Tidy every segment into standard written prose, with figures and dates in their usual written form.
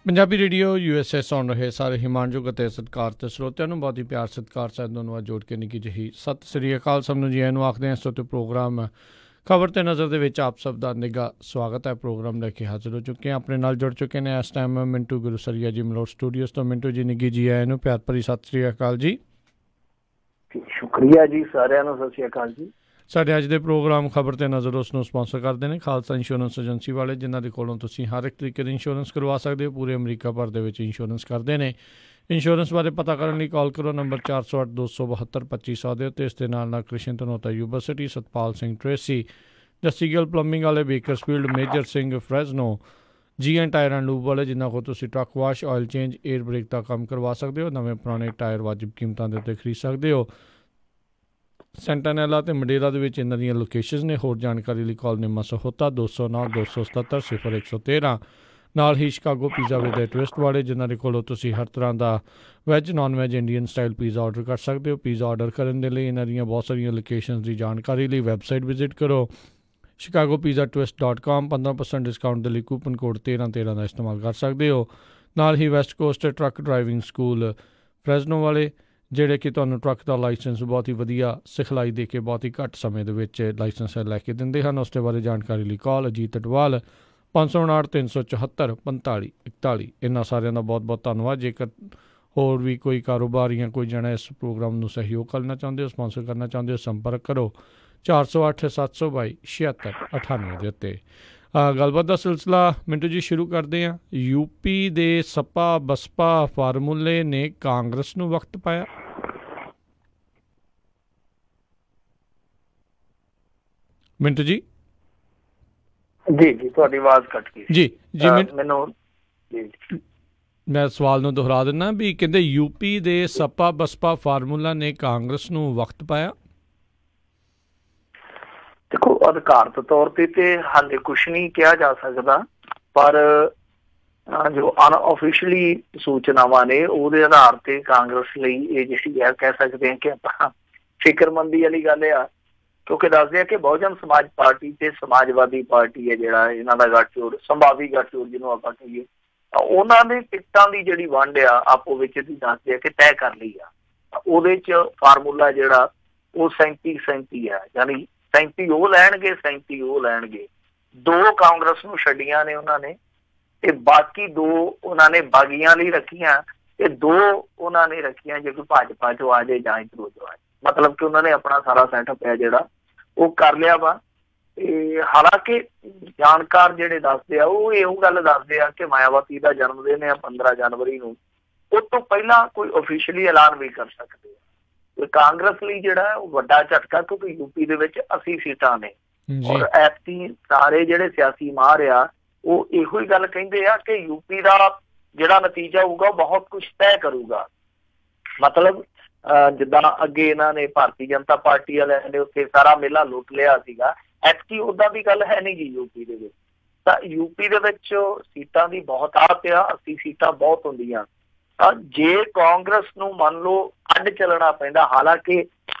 Punjabi radio USA सुन रहे सारे हिमानयोग ਅਤੇ ਸਤਿਕਾਰ ਤੇ ਸਰੋਤਿਆਂ ਨੂੰ ਬਹੁਤ ਹੀ ਪਿਆਰ ਸਤਿਕਾਰ ਸਾਹਿਬ ਦੋਨੋਂ ਜੋੜ ਕੇ ਨਿੱਕੀ ਜਿਹੀ ਸਤਿ ਸ੍ਰੀ ਅਕਾਲ ਸਭ ਨੂੰ ਜੀ ਆਇਆਂ ਨੂੰ ਆਖਦੇ ਹਾਂ। ਇਸ ਤੋਂ ਪ੍ਰੋਗਰਾਮ ਖਬਰ ਤੇ ਨਜ਼ਰ ਦੇ ਵਿੱਚ ਆਪ ਸਭ ਦਾ ਨਿੱਘਾ ਸਵਾਗਤ ਹੈ। ਪ੍ਰੋਗਰਾਮ ਲੈ ਕੇ ਹਾਜ਼ਰ ਹੋ ਚੁੱਕੇ ਹਾਂ, ਆਪਣੇ ਨਾਲ ਜੁੜ ਚੁੱਕੇ ਨੇ ਇਸ ਟਾਈਮ ਮਿੰਟੂ ਗੁਰੂਸਰੀਆ ਜੀ ਮਲੋਟ ਸਟੂਡੀਓਜ਼ ਤੋਂ। ਮਿੰਟੂ ਜੀ ਨਿੱਘੀ ਜੀ ਆਇਆਂ ਨੂੰ ਪਿਆਰ ਭਰੀ ਸਤਿ ਸ੍ਰੀ ਅਕਾਲ ਜੀ। ਸ਼ੁਕਰੀਆ ਜੀ, ਸਾਰਿਆਂ ਨੂੰ ਸਤਿ ਸ੍ਰੀ ਅਕਾਲ ਜੀ। ਸਾਡੇ ਅੱਜ ਦੇ ਪ੍ਰੋਗਰਾਮ ਖਬਰ ਤੇ ਨਜ਼ਰ ਉਸ ਨੂੰ ਸਪਾਂਸਰ ਕਰਦੇ ਨੇ ਖਾਲਸਾ ਇੰਸ਼ੋਰੈਂਸ ਏਜੰਸੀ ਵਾਲੇ, ਜਿਨ੍ਹਾਂ ਦੇ ਕੋਲੋਂ ਤੁਸੀਂ ਹਰ ਇੱਕ ਤਰੀਕੇ ਦੀ ਇੰਸ਼ੋਰੈਂਸ ਕਰਵਾ ਸਕਦੇ ਹੋ। ਪੂਰੇ ਅਮਰੀਕਾ ਭਰ ਦੇ ਵਿੱਚ ਇੰਸ਼ੋਰੈਂਸ ਕਰਦੇ ਨੇ। ਇੰਸ਼ੋਰੈਂਸ ਬਾਰੇ ਪਤਾ ਕਰਨ ਲਈ ਕਾਲ ਕਰੋ ਨੰਬਰ 408-272-2500 ਦੇ ਉੱਤੇ। ਇਸ ਦੇ ਨਾਲ Krishan Dhanota university, Satpal Singh Tracy, Jassi Gill plumbing ਵਾਲੇ, Bakersfield, Major Singh Fresno, GN tire and lube ਵਾਲੇ, ਜਿਨ੍ਹਾਂ ਕੋਲ ਤੁਸੀਂ truck wash, oil change, air brake ਦਾ ਕੰਮ ਕਰਵਾ ਸਕਦੇ ਹੋ। ਨਵੇਂ ਪੁਰਾਣੇ ਟਾਇਰ ਵਾਜਿਬ ਕੀਮਤਾਂ ਦੇ ਉੱਤੇ ਖਰੀਦ ਸਕਦੇ ਹੋ। ਸੈਂਟਾਨੈਲਾ ਅਤੇ ਮੰਡੇਰਾ ਦੇ ਵਿੱਚ ਇਹਨਾਂ ਦੀਆਂ ਲੋਕੇਸ਼ਨਸ ਨੇ। ਹੋਰ ਜਾਣਕਾਰੀ ਲਈ ਕਾਲ ਨਿੰਮਾ ਸਹੋਤਾ 209-277-0113। ਨਾਲ ਹੀ ਸ਼ਿਕਾਗੋ ਪੀਜ਼ਾ ਵਿਦ ਟਵਿਸਟ ਵਾਲੇ, ਜਿਨ੍ਹਾਂ ਦੇ ਕੋਲੋਂ ਤੁਸੀਂ ਹਰ ਤਰ੍ਹਾਂ ਦਾ veg, non veg, Indian style pizza order ਕਰ ਸਕਦੇ ਹੋ। ਪੀਜ਼ਾ ਆਰਡਰ ਕਰਨ ਦੇ ਲਈ ਇਹਨਾਂ ਦੀਆਂ ਬਹੁਤ ਸਾਰੀਆਂ ਲੋਕੇਸ਼ਨਸ ਦੀ ਜਾਣਕਾਰੀ ਲਈ ਵੈਬਸਾਈਟ ਵਿਜ਼ਿਟ ਕਰੋ chicagopizzatwist.com। 15% ਡਿਸਕਾਊਂਟ ਦੇ ਲਈ ਕੂਪਨ ਕੋਡ 1313 ਦਾ ਇਸਤੇਮਾਲ ਕਰ ਸਕਦੇ ਹੋ। ਨਾਲ ਹੀ West Coast truck driving school Fresno ਵਾਲੇ, ਜਿਹੜੇ ਕਿ ਤੁਹਾਨੂੰ ਟਰੱਕ ਦਾ ਲਾਇਸੈਂਸ ਬਹੁਤ ਹੀ ਵਧੀਆ ਸਿਖਲਾਈ ਦੇ ਕੇ ਬਹੁਤ ਹੀ ਘੱਟ ਸਮੇਂ ਦੇ ਵਿੱਚ ਲਾਇਸੈਂਸ ਲੈ ਕੇ ਦਿੰਦੇ ਹਨ। ਉਸ ਦੇ ਬਾਰੇ ਜਾਣਕਾਰੀ ਲਈ ਕਾਲ ਅਜੀਤ ਅਟਵਾਲ 559-374-4541। ਇਹਨਾਂ ਸਾਰਿਆਂ ਦਾ ਬਹੁਤ ਬਹੁਤ ਧੰਨਵਾਦ। ਜੇਕਰ ਹੋਰ ਵੀ ਕੋਈ ਕਾਰੋਬਾਰ ਜਾਂ ਕੋਈ ਜਣਾ ਇਸ ਪ੍ਰੋਗਰਾਮ ਨੂੰ ਸਹਿਯੋਗ ਕਰਨਾ ਚਾਹੁੰਦੇ ਹੋ, ਸਪਾਂਸਰ ਕਰਨਾ ਚਾਹੁੰਦੇ ਹੋ, ਸੰਪਰਕ ਕਰੋ 408-722-7698 ਦੇ ਉੱਤੇ। ਗੱਲਬਾਤ ਦਾ ਸਿਲਸਿਲਾ ਮਿੰਟੂ ਜੀ ਸ਼ੁਰੂ ਕਰਦੇ ਹਾਂ। ਯੂਪੀ ਦੇ ਸਪਾ ਬਸਪਾ ਫਾਰਮੂਲੇ ਨੇ ਕਾਂਗਰਸ ਨੂੰ ਵਕਤ ਪਾਇਆ। ਮਿੰਟੂ ਜੀ ਜੀ ਤੁਹਾਡੀ ਆਵਾਜ਼ ਕੱਟ ਗਈ ਜੀ। ਮੈਨੂੰ ਮੈਂ ਸਵਾਲ ਨੂੰ ਦੁਹਰਾ ਦਿੰਦਾ ਵੀ ਕਹਿੰਦੇ ਯੂਪੀ ਦੇ ਸਪਾ ਬਸਪਾ ਫਾਰਮੂਲਾ ਨੇ ਕਾਂਗਰਸ ਨੂੰ ਵਕਤ ਪਾਇਆ। ਦੇਖੋ, ਅਧਿਕਾਰਤ ਤੌਰ ਤੇ ਹਾਲੇ ਕੁਛ ਨਹੀਂ ਕਿਹਾ ਜਾ ਸਕਦਾ, ਪਰ ਜੋ ਅਨਆਫੀਸ਼ੀਅਲੀ ਸੂਚਨਾਵਾਂ ਨੇ ਉਹਦੇ ਆਧਾਰ ਤੇ ਕਾਂਗਰਸ ਲਈ ਇਹ ਜਿਹੜੀ ਹੈ ਕਹਿ ਸਕਦੇ ਹਾਂ ਕਿ ਆਪਾਂ ਫਿਕਰਮੰਦੀ ਵਾਲੀ ਗੱਲ ਆ। ਕਿਉਂਕਿ ਦੱਸਦੇ ਆ ਕਿ ਬਹੁਜਨ ਸਮਾਜ ਪਾਰਟੀ ਤੇ ਸਮਾਜਵਾਦੀ ਪਾਰਟੀ ਹੈ ਜਿਹੜਾ ਇਹਨਾਂ ਦਾ ਗੱਠਜੋੜ, ਸੰਭਾਵੀ ਗੱਠਜੋੜ ਜਿਹਨੂੰ ਆਪਾਂ ਕਹੀਏ, ਉਹਨਾਂ ਨੇ ਟਿਕਟਾਂ ਦੀ ਜਿਹੜੀ ਵੰਡ ਆ ਆਪੋ ਵਿੱਚ ਦੀ ਦੱਸਦੇ ਆ ਕਿ ਤੈਅ ਕਰ ਲਈ ਆ। ਉਹਦੇ ਚ ਫਾਰਮੂਲਾ ਜਿਹੜਾ ਉਹ 37-37 ਆ, ਯਾਨੀ 37 ਉਹ ਲੈਣਗੇ, 37 ਉਹ ਲੈਣਗੇ। 2 ਕਾਂਗਰਸ ਨੂੰ ਛੱਡੀਆਂ ਨੇ ਉਹਨਾਂ ਨੇ, ਤੇ ਬਾਕੀ 2 ਉਹਨਾਂ ਨੇ ਬਾਗੀਆਂ ਲਈ ਰੱਖੀਆਂ, ਤੇ 2 ਉਹਨਾਂ ਨੇ ਰੱਖੀਆਂ ਜੇ ਕੋਈ ਭਾਜਪਾ ਚੋਂ ਆ ਜਾਏ ਜਾਂ ਇੱਧਰੋਂ ਆ ਜਾਏ। ਮਤਲਬ ਕਿ ਉਹਨਾਂ ਨੇ ਆਪਣਾ ਸਾਰਾ ਸੈਟਅਪ ਹੈ ਜਿਹੜਾ ਉਹ ਕਰ ਲਿਆ ਵਾ। ਤੇ ਹਾਲਾਂਕਿ ਜਾਣਕਾਰ ਜਿਹੜੇ ਦੱਸਦੇ ਆ ਉਹ ਇਹੋ ਗੱਲ ਦੱਸਦੇ ਆ ਕਿ ਮਾਇਆਵਤੀ ਦਾ ਜਨਮ ਦਿਨ ਹੈ 15 ਜਨਵਰੀ ਨੂੰ, ਉਹ ਤੋਂ ਪਹਿਲਾਂ ਕੋਈ ਓਫੀਸ਼ੀਅਲੀ ਐਲਾਨ ਵੀ ਕਰ ਸਕਦੇ ਆ। ਕਾਂਗਰਸ ਲਈ ਜਿਹੜਾ ਉਹ ਵੱਡਾ ਝਟਕਾ, ਕਿਉਂਕਿ ਯੂਪੀ ਦੇ ਵਿੱਚ 80 ਸੀਟਾਂ ਨੇ ਔਰ ਐਤਕੀ ਸਾਰੇ ਜਿਹੜੇ ਸਿਆਸੀ ਮਾਹਰ ਆ ਉਹ ਇਹੋ ਹੀ ਗੱਲ ਕਹਿੰਦੇ ਆ ਕਿ ਯੂਪੀ ਦਾ ਜਿਹੜਾ ਨਤੀਜਾ ਹੋਊਗਾ ਉਹ ਬਹੁਤ ਕੁਛ ਤੈਅ ਕਰੂਗਾ। ਮਤਲਬ ਜਿੱਦਾਂ ਅੱਗੇ ਇਹਨਾਂ ਨੇ ਭਾਰਤੀ ਜਨਤਾ ਪਾਰਟੀ ਵਾਲਿਆਂ ਨੇ ਉੱਥੇ ਸਾਰਾ ਮੇਲਾ ਲੁੱਟ ਲਿਆ ਸੀਗਾ, ਐਤਕੀ ਓਦਾਂ ਦੀ ਗੱਲ ਹੈ ਨੀ ਗੀ ਯੂਪੀ ਦੇ ਵਿੱਚ। ਤਾਂ ਯੂਪੀ ਦੇ ਵਿੱਚ ਸੀਟਾਂ ਦੀ ਬਹੁਤ ਆਤ ਆ, 80 ਸੀਟਾਂ ਬਹੁਤ ਹੁੰਦੀਆਂ। ਤਾਂ ਜੇ ਕਾਂਗਰਸ ਨੂੰ ਮੰਨ ਲਓ ਅੱਡ ਚੱਲਣਾ ਪੈਂਦਾ, ਹਾਲਾਂਕਿ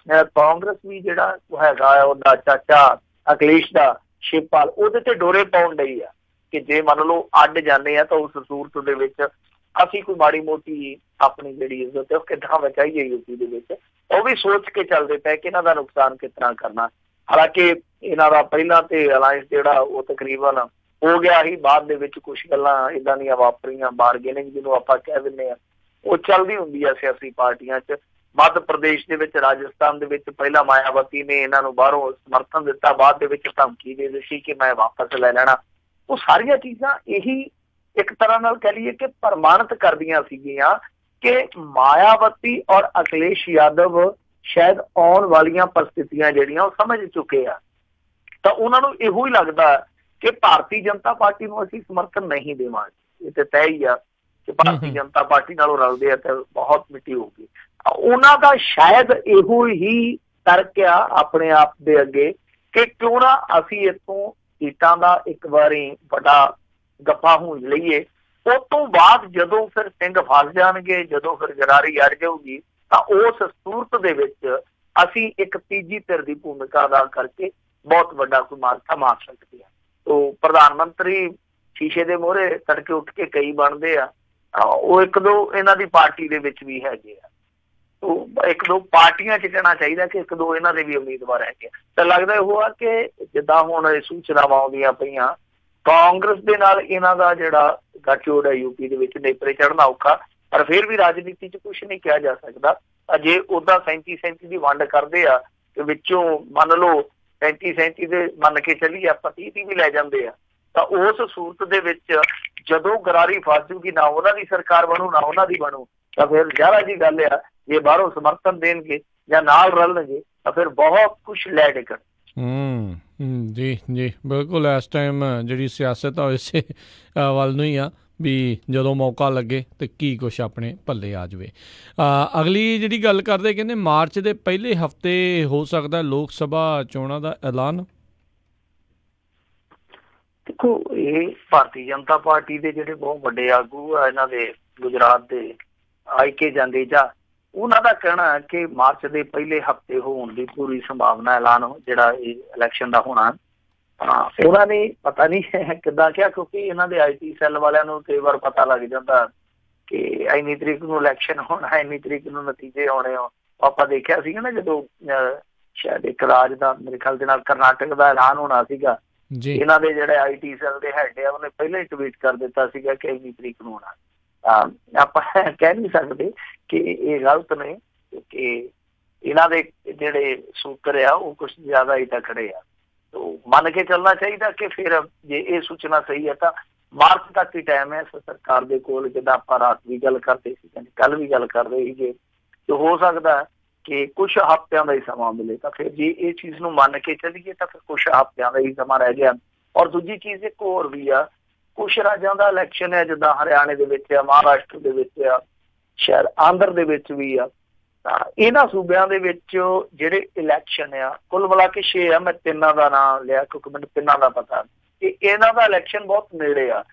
ਕਾਂਗਰਸ ਵੀ ਜਿਹੜਾ ਹੈਗਾ ਉਹਦਾ ਚਾਚਾ ਅਖਿਲੇਸ਼ ਦਾ ਸ਼ਿਵਪਾਲ, ਉਹਦੇ ਤੇ ਡੋਰੇ ਪਾਉਣ ਡਈ ਆ ਕਿ ਜੇ ਮੰਨ ਲਓ ਅੱਡ ਜਾਂਦੇ ਆ ਤਾਂ ਉਸ ਸੂਰਤ ਦੇ ਵਿੱਚ ਅਸੀਂ ਕੋਈ ਮਾੜੀ ਮੋਟੀ ਆਪਣੀ ਜਿਹੜੀ ਇੱਜ਼ਤ ਹੈ ਉਹ ਕਿੱਦਾਂ ਬਚਾਈਏ ਯੂਪੀ ਦੇ ਵਿੱਚ, ਉਹ ਵੀ ਸੋਚ ਕੇ ਚੱਲਦੇ ਪਏ ਕਿ ਇਹਨਾਂ ਦਾ ਨੁਕਸਾਨ ਕਿਸ ਤਰ੍ਹਾਂ ਕਰਨਾ। ਹਾਲਾਂਕਿ ਇਹਨਾਂ ਦਾ ਪਹਿਲਾਂ ਤੇ ਅਲਾਇੰਸ ਜਿਹੜਾ ਉਹ ਤਕਰੀਬਨ ਹੋ ਗਿਆ ਹੀ, ਬਾਅਦ ਦੇ ਵਿੱਚ ਕੁਛ ਗੱਲਾਂ ਇੱਦਾਂ ਦੀਆਂ ਵਾਪਰੀਆਂ, ਬਾਰਗੇਨਿੰਗ ਜਿਹਨੂੰ ਆਪਾਂ ਕਹਿ ਦਿੰਦੇ ਹਾਂ, ਉਹ ਚੱਲਦੀ ਹੁੰਦੀ ਆ ਸਿਆਸੀ ਪਾਰਟੀਆਂ 'ਚ। ਮੱਧ ਪ੍ਰਦੇਸ਼ ਦੇ ਵਿੱਚ, ਰਾਜਸਥਾਨ ਦੇ ਵਿੱਚ ਪਹਿਲਾਂ ਮਾਇਆਵਤੀ ਨੇ ਇਹਨਾਂ ਨੂੰ ਬਾਹਰੋਂ ਸਮਰਥਨ ਦਿੱਤਾ, ਬਾਅਦ ਦੇ ਵਿੱਚ ਧਮਕੀ ਦੇ ਦਿੱਤੀ ਕਿ ਮੈਂ ਵਾਪਸ ਲੈ ਲੈਣਾ। ਉਹ ਸਾਰੀਆਂ ਚੀਜ਼ਾਂ ਇਹੀ ਇੱਕ ਤਰ੍ਹਾਂ ਨਾਲ ਕਹਿ ਲਈਏ ਕਿ ਪ੍ਰਮਾਣਿਤ ਕਰਦੀਆਂ ਸੀਗੀਆਂ ਕਿ ਮਾਇਆਵਤੀ ਔਰ ਅਖਿਲੇਸ਼ ਯਾਦਵ ਸ਼ਾਇਦ ਆਉਣ ਵਾਲੀਆਂ ਪਰਿਸਥਿਤੀਆਂ ਜਿਹੜੀਆਂ ਉਹ ਸਮਝ ਚੁੱਕੇ ਆ। ਤਾਂ ਉਹਨਾਂ ਨੂੰ ਇਹੋ ਹੀ ਲੱਗਦਾ ਕਿ ਭਾਰਤੀ ਜਨਤਾ ਪਾਰਟੀ ਨੂੰ ਅਸੀਂ ਸਮਰਥਨ ਨਹੀਂ ਦੇਵਾਂਗੇ। ਇਹ ਤੇ ਤੈਅ ਹੀ ਆ ਕਿ ਭਾਰਤੀ ਜਨਤਾ ਪਾਰਟੀ ਨਾਲੋਂ ਰਲਦੇ ਆ ਤੇ ਬਹੁਤ ਮਿੱਟੀ ਹੋਊਗੀ। ਉਹਨਾਂ ਦਾ ਸ਼ਾਇਦ ਇਹੋ ਹੀ ਤਰਕ ਆ ਆਪਣੇ ਆਪ ਦੇ ਅੱਗੇ ਕਿ ਕਿਉਂ ਨਾ ਅਸੀਂ ਇੱਥੋਂ ਸੀਟਾਂ ਦਾ ਇੱਕ ਵਾਰੀ ਵੱਡਾ ਗੱਫਾ ਹੁੰਜ ਲਈਏ। ਉਸ ਤੋਂ ਬਾਅਦ ਜਦੋਂ ਫਿਰ ਸਿੰਘ ਫਸ ਜਾਣਗੇ, ਜਦੋਂ ਫਿਰ ਗਰਾਰੀ ਅੜ ਜਾਊਗੀ, ਤਾਂ ਉਸ ਸੂਰਤ ਦੇ ਵਿੱਚ ਅਸੀਂ ਇੱਕ ਤੀਜੀ ਧਿਰ ਦੀ ਭੂਮਿਕਾ ਅਦਾ ਕਰਕੇ ਬਹੁਤ ਵੱਡਾ ਕੋਈ ਮਾਰਕਾ ਮਾਰ ਸਕਦੇ ਹਾਂ। ਤੋ ਪ੍ਰਧਾਨ ਮੰਤਰੀ ਸ਼ੀਸ਼ੇ ਦੇ ਮੂਹਰੇ ਤੜਕੇ ਉੱਠ ਕੇ ਕਈ ਬਣਦੇ ਆ, ਉਹ ਇੱਕ ਦੋ ਇਹਨਾਂ ਦੀ ਪਾਰਟੀ ਦੇ ਵਿੱਚ ਵੀ ਹੈਗੇ ਆ। ਉਹ ਇੱਕ ਦੋ ਪਾਰਟੀਆਂ 'ਚ ਕਹਿਣਾ ਚਾਹੀਦਾ ਕਿ ਇੱਕ ਦੋ ਇਹਨਾਂ ਦੇ ਵੀ ਉਮੀਦਵਾਰ ਹੈਗੇ ਆ। ਤਾਂ ਲੱਗਦਾ ਉਹ ਆ ਕਿ ਜਿੱਦਾਂ ਹੁਣ ਇਹ ਸੂਚਨਾਵਾਂ ਆਉਂਦੀਆਂ ਪਈਆਂ, ਕਾਂਗਰਸ ਦੇ ਨਾਲ ਇਹਨਾਂ ਦਾ ਜਿਹੜਾ ਗੱਠਜੋੜ ਹੈ ਯੂਪੀ ਦੇ ਵਿੱਚ ਨੇਪਰੇ ਚੜ੍ਹਨਾ ਔਖਾ, ਪਰ ਫਿਰ ਵੀ ਰਾਜਨੀਤੀ 'ਚ ਕੁਛ ਨਹੀਂ ਕਿਹਾ ਜਾ ਸਕਦਾ। ਜੇ ਉੱਦਾਂ 37-37 ਦੀ ਵੰਡ ਕਰਦੇ ਆ ਤੇ ਵਿੱਚੋਂ ਮੰਨ ਲਓ 37-37 ਦੇ ਮੰਨ ਕੇ ਚੱਲੀਏ ਆਪਾਂ 30 ਵੀ ਲੈ ਜਾਂਦੇ ਆ, ਤਾਂ ਉਸ ਸੂਰਤ ਦੇ ਵਿੱਚ ਜਦੋਂ ਗਰਾਰੀ ਫਸ ਜੂਗੀ, ਨਾ ਉਹਨਾਂ ਦੀ ਸਰਕਾਰ ਬਣੂ ਨਾ ਉਹਨਾਂ ਦੀ ਬਣੂ, ਤਾਂ ਫਿਰ ਜ਼ਿਆਦਾ ਜੀ ਗੱਲ ਆ ਜੇ ਬਾਹਰੋਂ ਸਮਰਥਨ ਦੇਣਗੇ ਜਾਂ ਨਾਲ ਰਲਣਗੇ ਤਾਂ ਫਿਰ ਬਹੁਤ ਕੁਛ ਲੈ ਡਿੱਗਣ। ਜੀ ਜੀ ਬਿਲਕੁਲ। ਇਸ ਟਾਈਮ ਜਿਹੜੀ ਸਿਆਸਤ ਆ ਇਸੇ ਵੱਲ ਨੂੰ ਹੀ ਆ ਵੀ ਜਦੋਂ ਮੌਕਾ ਲੱਗੇ ਤੇ ਕੀ ਕੁਛ ਆਪਣੇ ਪੱਲੇ ਆ ਜਾਵੇ। ਅਗਲੀ ਜਿਹੜੀ ਗੱਲ ਕਰਦੇ, ਕਹਿੰਦੇ ਮਾਰਚ ਦੇ ਪਹਿਲੇ ਹਫ਼ਤੇ ਹੋ ਸਕਦਾ ਲੋਕ ਸਭਾ ਚੋਣਾਂ ਦਾ ਐਲਾਨ। ਦੇਖੋ, ਇਹ ਭਾਰਤੀ ਜਨਤਾ ਪਾਰਟੀ ਦੇ ਜਿਹੜੇ ਬਹੁਤ ਵੱਡੇ ਆਗੂ ਆ ਇਹਨਾਂ ਦੇ ਗੁਜਰਾਤ ਦੇ ਆਈ ਕੇ ਜਾਂਦੇ ਜਾਂ ਉਹਨਾਂ ਦਾ ਕਹਿਣਾ ਹੈ ਕਿ ਮਾਰਚ ਦੇ ਪਹਿਲੇ ਹਫ਼ਤੇ ਹੋਣ ਦੀ ਪੂਰੀ ਸੰਭਾਵਨਾ ਐਲਾਨ ਜਿਹੜਾ ਇਹ ਇਲੈਕਸ਼ਨ ਦਾ ਹੋਣਾ। ਉਹਨਾਂ ਨੇ ਪਤਾ ਨਹੀਂ ਕਿੱਦਾਂ ਕਿਹਾ, ਕਿਉਂਕਿ ਇਹਨਾਂ ਦੇ IT ਸੈੱਲ ਵਾਲਿਆਂ ਨੂੰ ਕਈ ਵਾਰ ਪਤਾ ਲੱਗ ਜਾਂਦਾ ਕਿ ਇੰਨੀ ਤਰੀਕ ਨੂੰ ਇਲੈਕਸ਼ਨ ਹੋਣਾ, ਇੰਨੀ ਤਰੀਕ ਨੂੰ ਨਤੀਜੇ ਆਉਣੇ ਆ। ਆਪਾਂ ਦੇਖਿਆ ਸੀਗਾ ਨਾ ਜਦੋਂ ਸ਼ਾਇਦ ਇੱਕ ਰਾਜ ਦਾ ਮੇਰੇ ਖਿਆਲ ਦੇ ਨਾਲ ਕਰਨਾਟਕ ਦਾ ਐਲਾਨ ਹੋਣਾ ਸੀਗਾ, ਇਹਨਾਂ ਦੇ ਜਿਹੜੇ IT ਸੈੱਲ ਦੇ ਹੈਡ ਆ ਉਹਨੇ ਪਹਿਲਾਂ ਹੀ ਟਵੀਟ ਕਰ ਦਿੱਤਾ ਸੀਗਾ ਕਿ ਇੰਨੀ ਤਰੀਕ ਨੂੰ ਹੋਣਾ। ਆਪਾਂ ਕਹਿ ਨਹੀਂ ਸਕਦੇ ਕਿ ਇਹ ਗਲਤ ਨੇ, ਕਿਉਂਕਿ ਇਹਨਾਂ ਦੇ ਜਿਹੜੇ ਸੂਤਰ ਆ ਉਹ ਕੁਛ ਜ਼ਿਆਦਾ ਹੀ ਤਕੜੇ ਆ। ਮੰਨ ਕੇ ਚੱਲਣਾ ਚਾਹੀਦਾ ਕਿ ਫਿਰ ਜੇ ਇਹ ਸੂਚਨਾ ਸਹੀ ਹੈ ਤਾਂ ਮਾਰਚ ਤੱਕ ਹੀ ਟਾਈਮ ਹੈ ਸਰਕਾਰ ਦੇ ਕੋਲ। ਜਿੱਦਾਂ ਆਪਾਂ ਰਾਤ ਵੀ ਗੱਲ ਕਰਦੇ ਸੀ, ਕੱਲ ਵੀ ਗੱਲ ਕਰਦੇ ਸੀਗੇ, ਤੇ ਹੋ ਸਕਦਾ ਕਿ ਕੁਛ ਹਫ਼ਤਿਆਂ ਦਾ ਹੀ ਸਮਾਂ ਮਿਲੇ। ਤਾਂ ਫਿਰ ਜੇ ਇਹ ਚੀਜ਼ ਨੂੰ ਮੰਨ ਕੇ ਚੱਲੀਏ ਤਾਂ ਫਿਰ ਕੁਛ ਹਫ਼ਤਿਆਂ ਦਾ ਹੀ ਸਮਾਂ ਰਹਿ ਗਿਆ। ਔਰ ਦੂਜੀ ਚੀਜ਼ ਇੱਕ ਹੋਰ ਵੀ ਆ, ਕੁਛ ਰਾਜਾਂ ਦਾ ਇਲੈਕਸ਼ਨ ਹੈ, ਜਿੱਦਾਂ ਹਰਿਆਣੇ ਦੇ ਵਿੱਚ ਆ, ਮਹਾਰਾਸ਼ਟਰ ਦੇ ਵਿੱਚ ਆ, ਸ਼ਾਇਦ ਆਂਧਰ ਦੇ ਵਿੱਚ ਵੀ ਆ। ਤਾਂ ਇਹਨਾਂ ਸੂਬਿਆਂ ਦੇ ਵਿੱਚ ਜਿਹੜੇ ਇਲੈਕਸ਼ਨ ਆ ਕੁੱਲ ਮਿਲਾ ਕੇ 6 ਆ। ਮੈਂ ਤਿੰਨਾਂ ਦਾ ਨਾਂ ਲਿਆ ਕਿਉਂਕਿ ਮੈਨੂੰ ਤਿੰਨਾਂ ਦਾ ਪਤਾ ਕਿ ਇਹਨਾਂ ਦਾ ਇਲੈਕਸ਼ਨ ਬਹੁਤ ਨੇੜੇ ਆ।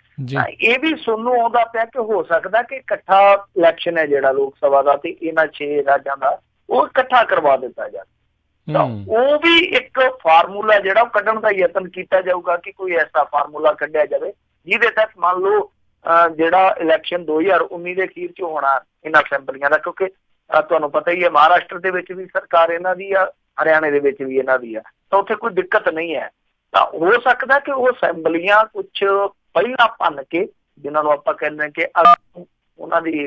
ਇਹ ਵੀ ਸੁਣਨ ਨੂੰ ਆਉਂਦਾ ਪਿਆ ਕਿ ਹੋ ਸਕਦਾ ਕਿ ਇਕੱਠਾ ਇਲੈਕਸ਼ਨ ਹੈ ਜਿਹੜਾ ਲੋਕ ਸਭਾ ਦਾ ਤੇ ਇਹਨਾਂ 6 ਰਾਜਾਂ ਦਾ ਉਹ ਇਕੱਠਾ ਕਰਵਾ ਦਿੱਤਾ ਜਾਵੇ। ਤਾਂ ਉਹ ਵੀ ਇੱਕ ਫਾਰਮੂਲਾ ਜਿਹੜਾ ਉਹ ਕੱਢਣ ਦਾ ਯਤਨ ਕੀਤਾ ਜਾਊਗਾ ਕਿ ਕੋਈ ਐਸਾ ਫਾਰਮੂਲਾ ਕੱਢਿਆ ਜਾਵੇ ਜਿਹਦੇ ਤਹਿਤ ਮੰਨ ਲਓ ਜਿਹੜਾ ਇਲੈਕਸ਼ਨ 2019 ਦੇ ਅਖੀਰ 'ਚ ਹੋਣਾ ਇਹਨਾਂ ਅਸੈਂਬਲੀਆਂ ਦਾ, ਕਿਉਂਕਿ ਤੁਹਾਨੂੰ ਪਤਾ ਹੀ ਹੈ ਮਹਾਰਾਸ਼ਟਰ ਦੇ ਵਿੱਚ ਵੀ ਸਰਕਾਰ ਇਹਨਾਂ ਦੀ ਆ, ਹਰਿਆਣੇ ਦੇ ਵਿੱਚ ਵੀ ਇਹਨਾਂ ਦੀ ਆ, ਤਾਂ ਉੱਥੇ ਕੋਈ ਦਿੱਕਤ ਨਹੀਂ ਹੈ। ਤਾਂ ਹੋ ਸਕਦਾ ਕਿ ਉਹ ਅਸੈਂਬਲੀਆਂ ਕੁਛ ਪਹਿਲਾਂ ਭੰਨ ਕੇ, ਜਿਨ੍ਹਾਂ ਨੂੰ ਆਪਾਂ ਕਹਿੰਦੇ ਕਿ ਉਹਨਾਂ ਦੀ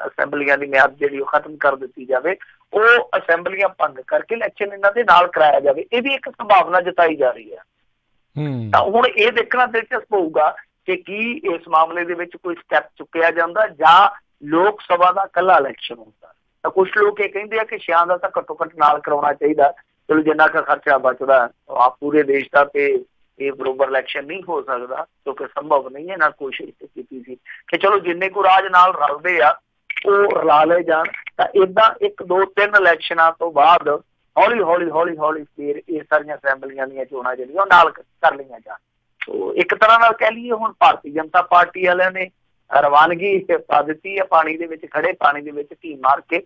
ਅਸੈਂਬਲੀਆਂ ਦੀ ਮਿਆਦ ਜਿਹੜੀ ਉਹ ਖਤਮ ਕਰ ਦਿੱਤੀ ਜਾਵੇ, ਉਹ ਅਸੈਂਬਲੀਆਂ ਭੰਗ ਕਰਕੇ ਇਲੈਕਸ਼ਨ ਇਹਨਾਂ ਦੇ ਨਾਲ ਕਰਾਇਆ ਜਾਵੇ। ਇਹ ਵੀ ਇੱਕ ਸੰਭਾਵਨਾ ਜਤਾਈ ਜਾ ਰਹੀ ਹੈ। ਤਾਂ ਹੁਣ ਇਹ ਦੇਖਣਾ ਦਿਲਚਸਪ ਹੋਊਗਾ ਕਿ ਕੀ ਇਸ ਮਾਮਲੇ ਦੇ ਵਿੱਚ ਕੋਈ ਸਟੈਪ ਚੁੱਕਿਆ ਜਾਂਦਾ ਜਾਂ ਲੋਕ ਸਭਾ ਦਾ ਇਕੱਲਾ ਇਲੈਕਸ਼ਨ ਹੁੰਦਾ। ਤਾਂ ਕੁਛ ਲੋਕ ਇਹ ਕਹਿੰਦੇ ਆ ਕਿ ਸ਼ਾਇਦ ਦਾ ਤਾਂ ਘੱਟੋ ਘੱਟ ਨਾਲ ਕਰਾਉਣਾ ਚਾਹੀਦਾ। ਚਲੋ ਜਿੰਨਾ ਕੁ ਖਰਚਾ ਬਚਦਾ ਆਪ ਪੂਰੇ ਦੇਸ਼ ਦਾ, ਤੇ ਇਹ ਬਰੋਬਰ ਇਲੈਕਸ਼ਨ ਨਹੀਂ ਹੋ ਸਕਦਾ ਕਿਉਂਕਿ ਸੰਭਵ ਨਹੀਂ ਹੈ, ਨਾ ਕੋਸ਼ਿਸ਼ ਕੀਤੀ ਸੀ ਕਿ ਚਲੋ ਜਿੰਨੇ ਕੁ ਰਾਜ ਨਾਲ ਰਲਦੇ ਆ ਉਹ ਰਲਾ ਲਏ ਜਾਣ। ਤਾਂ ਏਦਾਂ 1 2 3 ਇਲੈਕਸ਼ਨਾਂ ਤੋਂ ਬਾਅਦ ਹੌਲੀ ਹੌਲੀ ਫਿਰ ਇਹ ਸਾਰੀਆਂ ਅਸੈਂਬਲੀਆਂ ਦੀਆਂ ਚੋਣਾਂ ਜਿਹੜੀਆਂ ਉਹ ਨਾਲ ਕਰ ਲਈਆਂ ਜਾਣ। ਸੋ ਇੱਕ ਤਰ੍ਹਾਂ ਨਾਲ ਕਹਿ ਲਈਏ ਹੁਣ ਭਾਰਤੀ ਜਨਤਾ ਪਾਰਟੀ ਵਾਲਿਆਂ ਨੇ ਰਵਾਨਗੀ ਪਾ ਦਿੱਤੀ ਹੈ, ਪਾਣੀ ਦੇ ਵਿੱਚ ਖੜੇ, ਪਾਣੀ ਦੇ ਵਿੱਚ ਢੀ ਮਾਰ ਕੇ।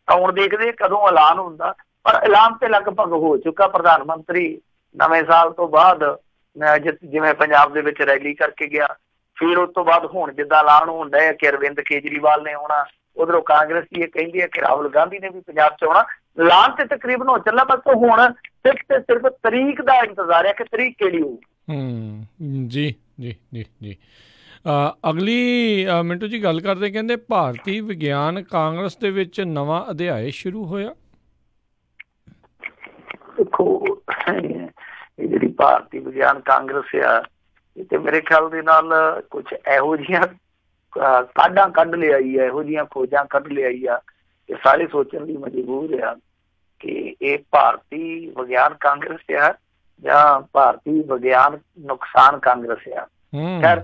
ਤਾਂ ਹੁਣ ਦੇਖਦੇ ਕਦੋਂ ਐਲਾਨ ਹੁੰਦਾ, ਪਰ ਐਲਾਨ ਤੇ ਲਗਭਗ ਹੋ ਚੁੱਕਾ। ਪ੍ਰਧਾਨ ਮੰਤਰੀ ਨਵੇਂ ਸਾਲ ਤੋਂ ਬਾਅਦ ਜਿਵੇਂ ਪੰਜਾਬ ਦੇ ਵਿੱਚ ਰੈਲੀ ਕਰਕੇ ਗਿਆ, ਫਿਰ ਉਸ ਤੋਂ ਬਾਅਦ ਹੁਣ ਜਿੱਦਾਂ ਐਲਾਨ ਹੁੰਦਾ ਹੈ ਕਿ ਅਰਵਿੰਦ ਕੇਜਰੀਵਾਲ ਨੇ ਆਉਣਾ, ਉਧਰੋਂ ਕਾਂਗਰਸੀ ਇਹ ਕਹਿੰਦੀ ਹੈ ਕਿ ਰਾਹੁਲ ਗਾਂਧੀ ਨੇ ਵੀ ਪੰਜਾਬ 'ਚ ਆਉਣਾ। ਐਲਾਨ ਤੇ ਤਕਰੀਬਨ ਹੋ ਚੱਲਾ, ਬਸ ਹੁਣ ਸਿਰਫ ਤੇ ਸਿਰਫ ਤਰੀਕ ਦਾ ਇੰਤਜ਼ਾਰ ਹੈ ਕਿ ਤਰੀਕ ਕਿਹੜੀ ਹੋਊ। ਜੀ ਜੀ ਜੀ ਜੀ ਅਗਲੀ ਮਿੰਟੂ ਜੀ ਗੱਲ ਕਰਦੇ, ਕਹਿੰਦੇ ਭਾਰਤੀ ਵਿਗਿਆਨ ਕਾਂਗਰਸ ਦੇ ਵਿੱਚ ਨਵਾਂ ਅਧਿਆਇ ਸ਼ੁਰੂ ਹੋਇਆ। ਦੇਖੋ, ਇਹ ਜਿਹੜੀ ਭਾਰਤੀ ਵਿਗਿਆਨ ਕਾਂਗਰਸ ਆ, ਇਹ ਤੇ ਮੇਰੇ ਖਿਆਲ ਦੇ ਨਾਲ ਕੁਛ ਇਹੋ ਜਿਹੀਆਂ ਕਾਢਾਂ ਕੱਢ ਲਿਆਈ ਆ, ਇਹੋ ਜਿਹੀਆਂ ਖੋਜਾਂ ਕੱਢ ਲਿਆਈ ਆ ਕਿ ਸਾਰੇ ਸੋਚਣ ਲਈ ਮਜਬੂਰ ਆ ਕਿ ਇਹ ਭਾਰਤੀ ਵਿਗਿਆਨ ਕਾਂਗਰਸ ਆ ਜਾਂ ਭਾਰਤੀ ਵਿਗਿਆਨ ਨੁਕਸਾਨ ਕਾਂਗਰਸ ਆ। ਖੈਰ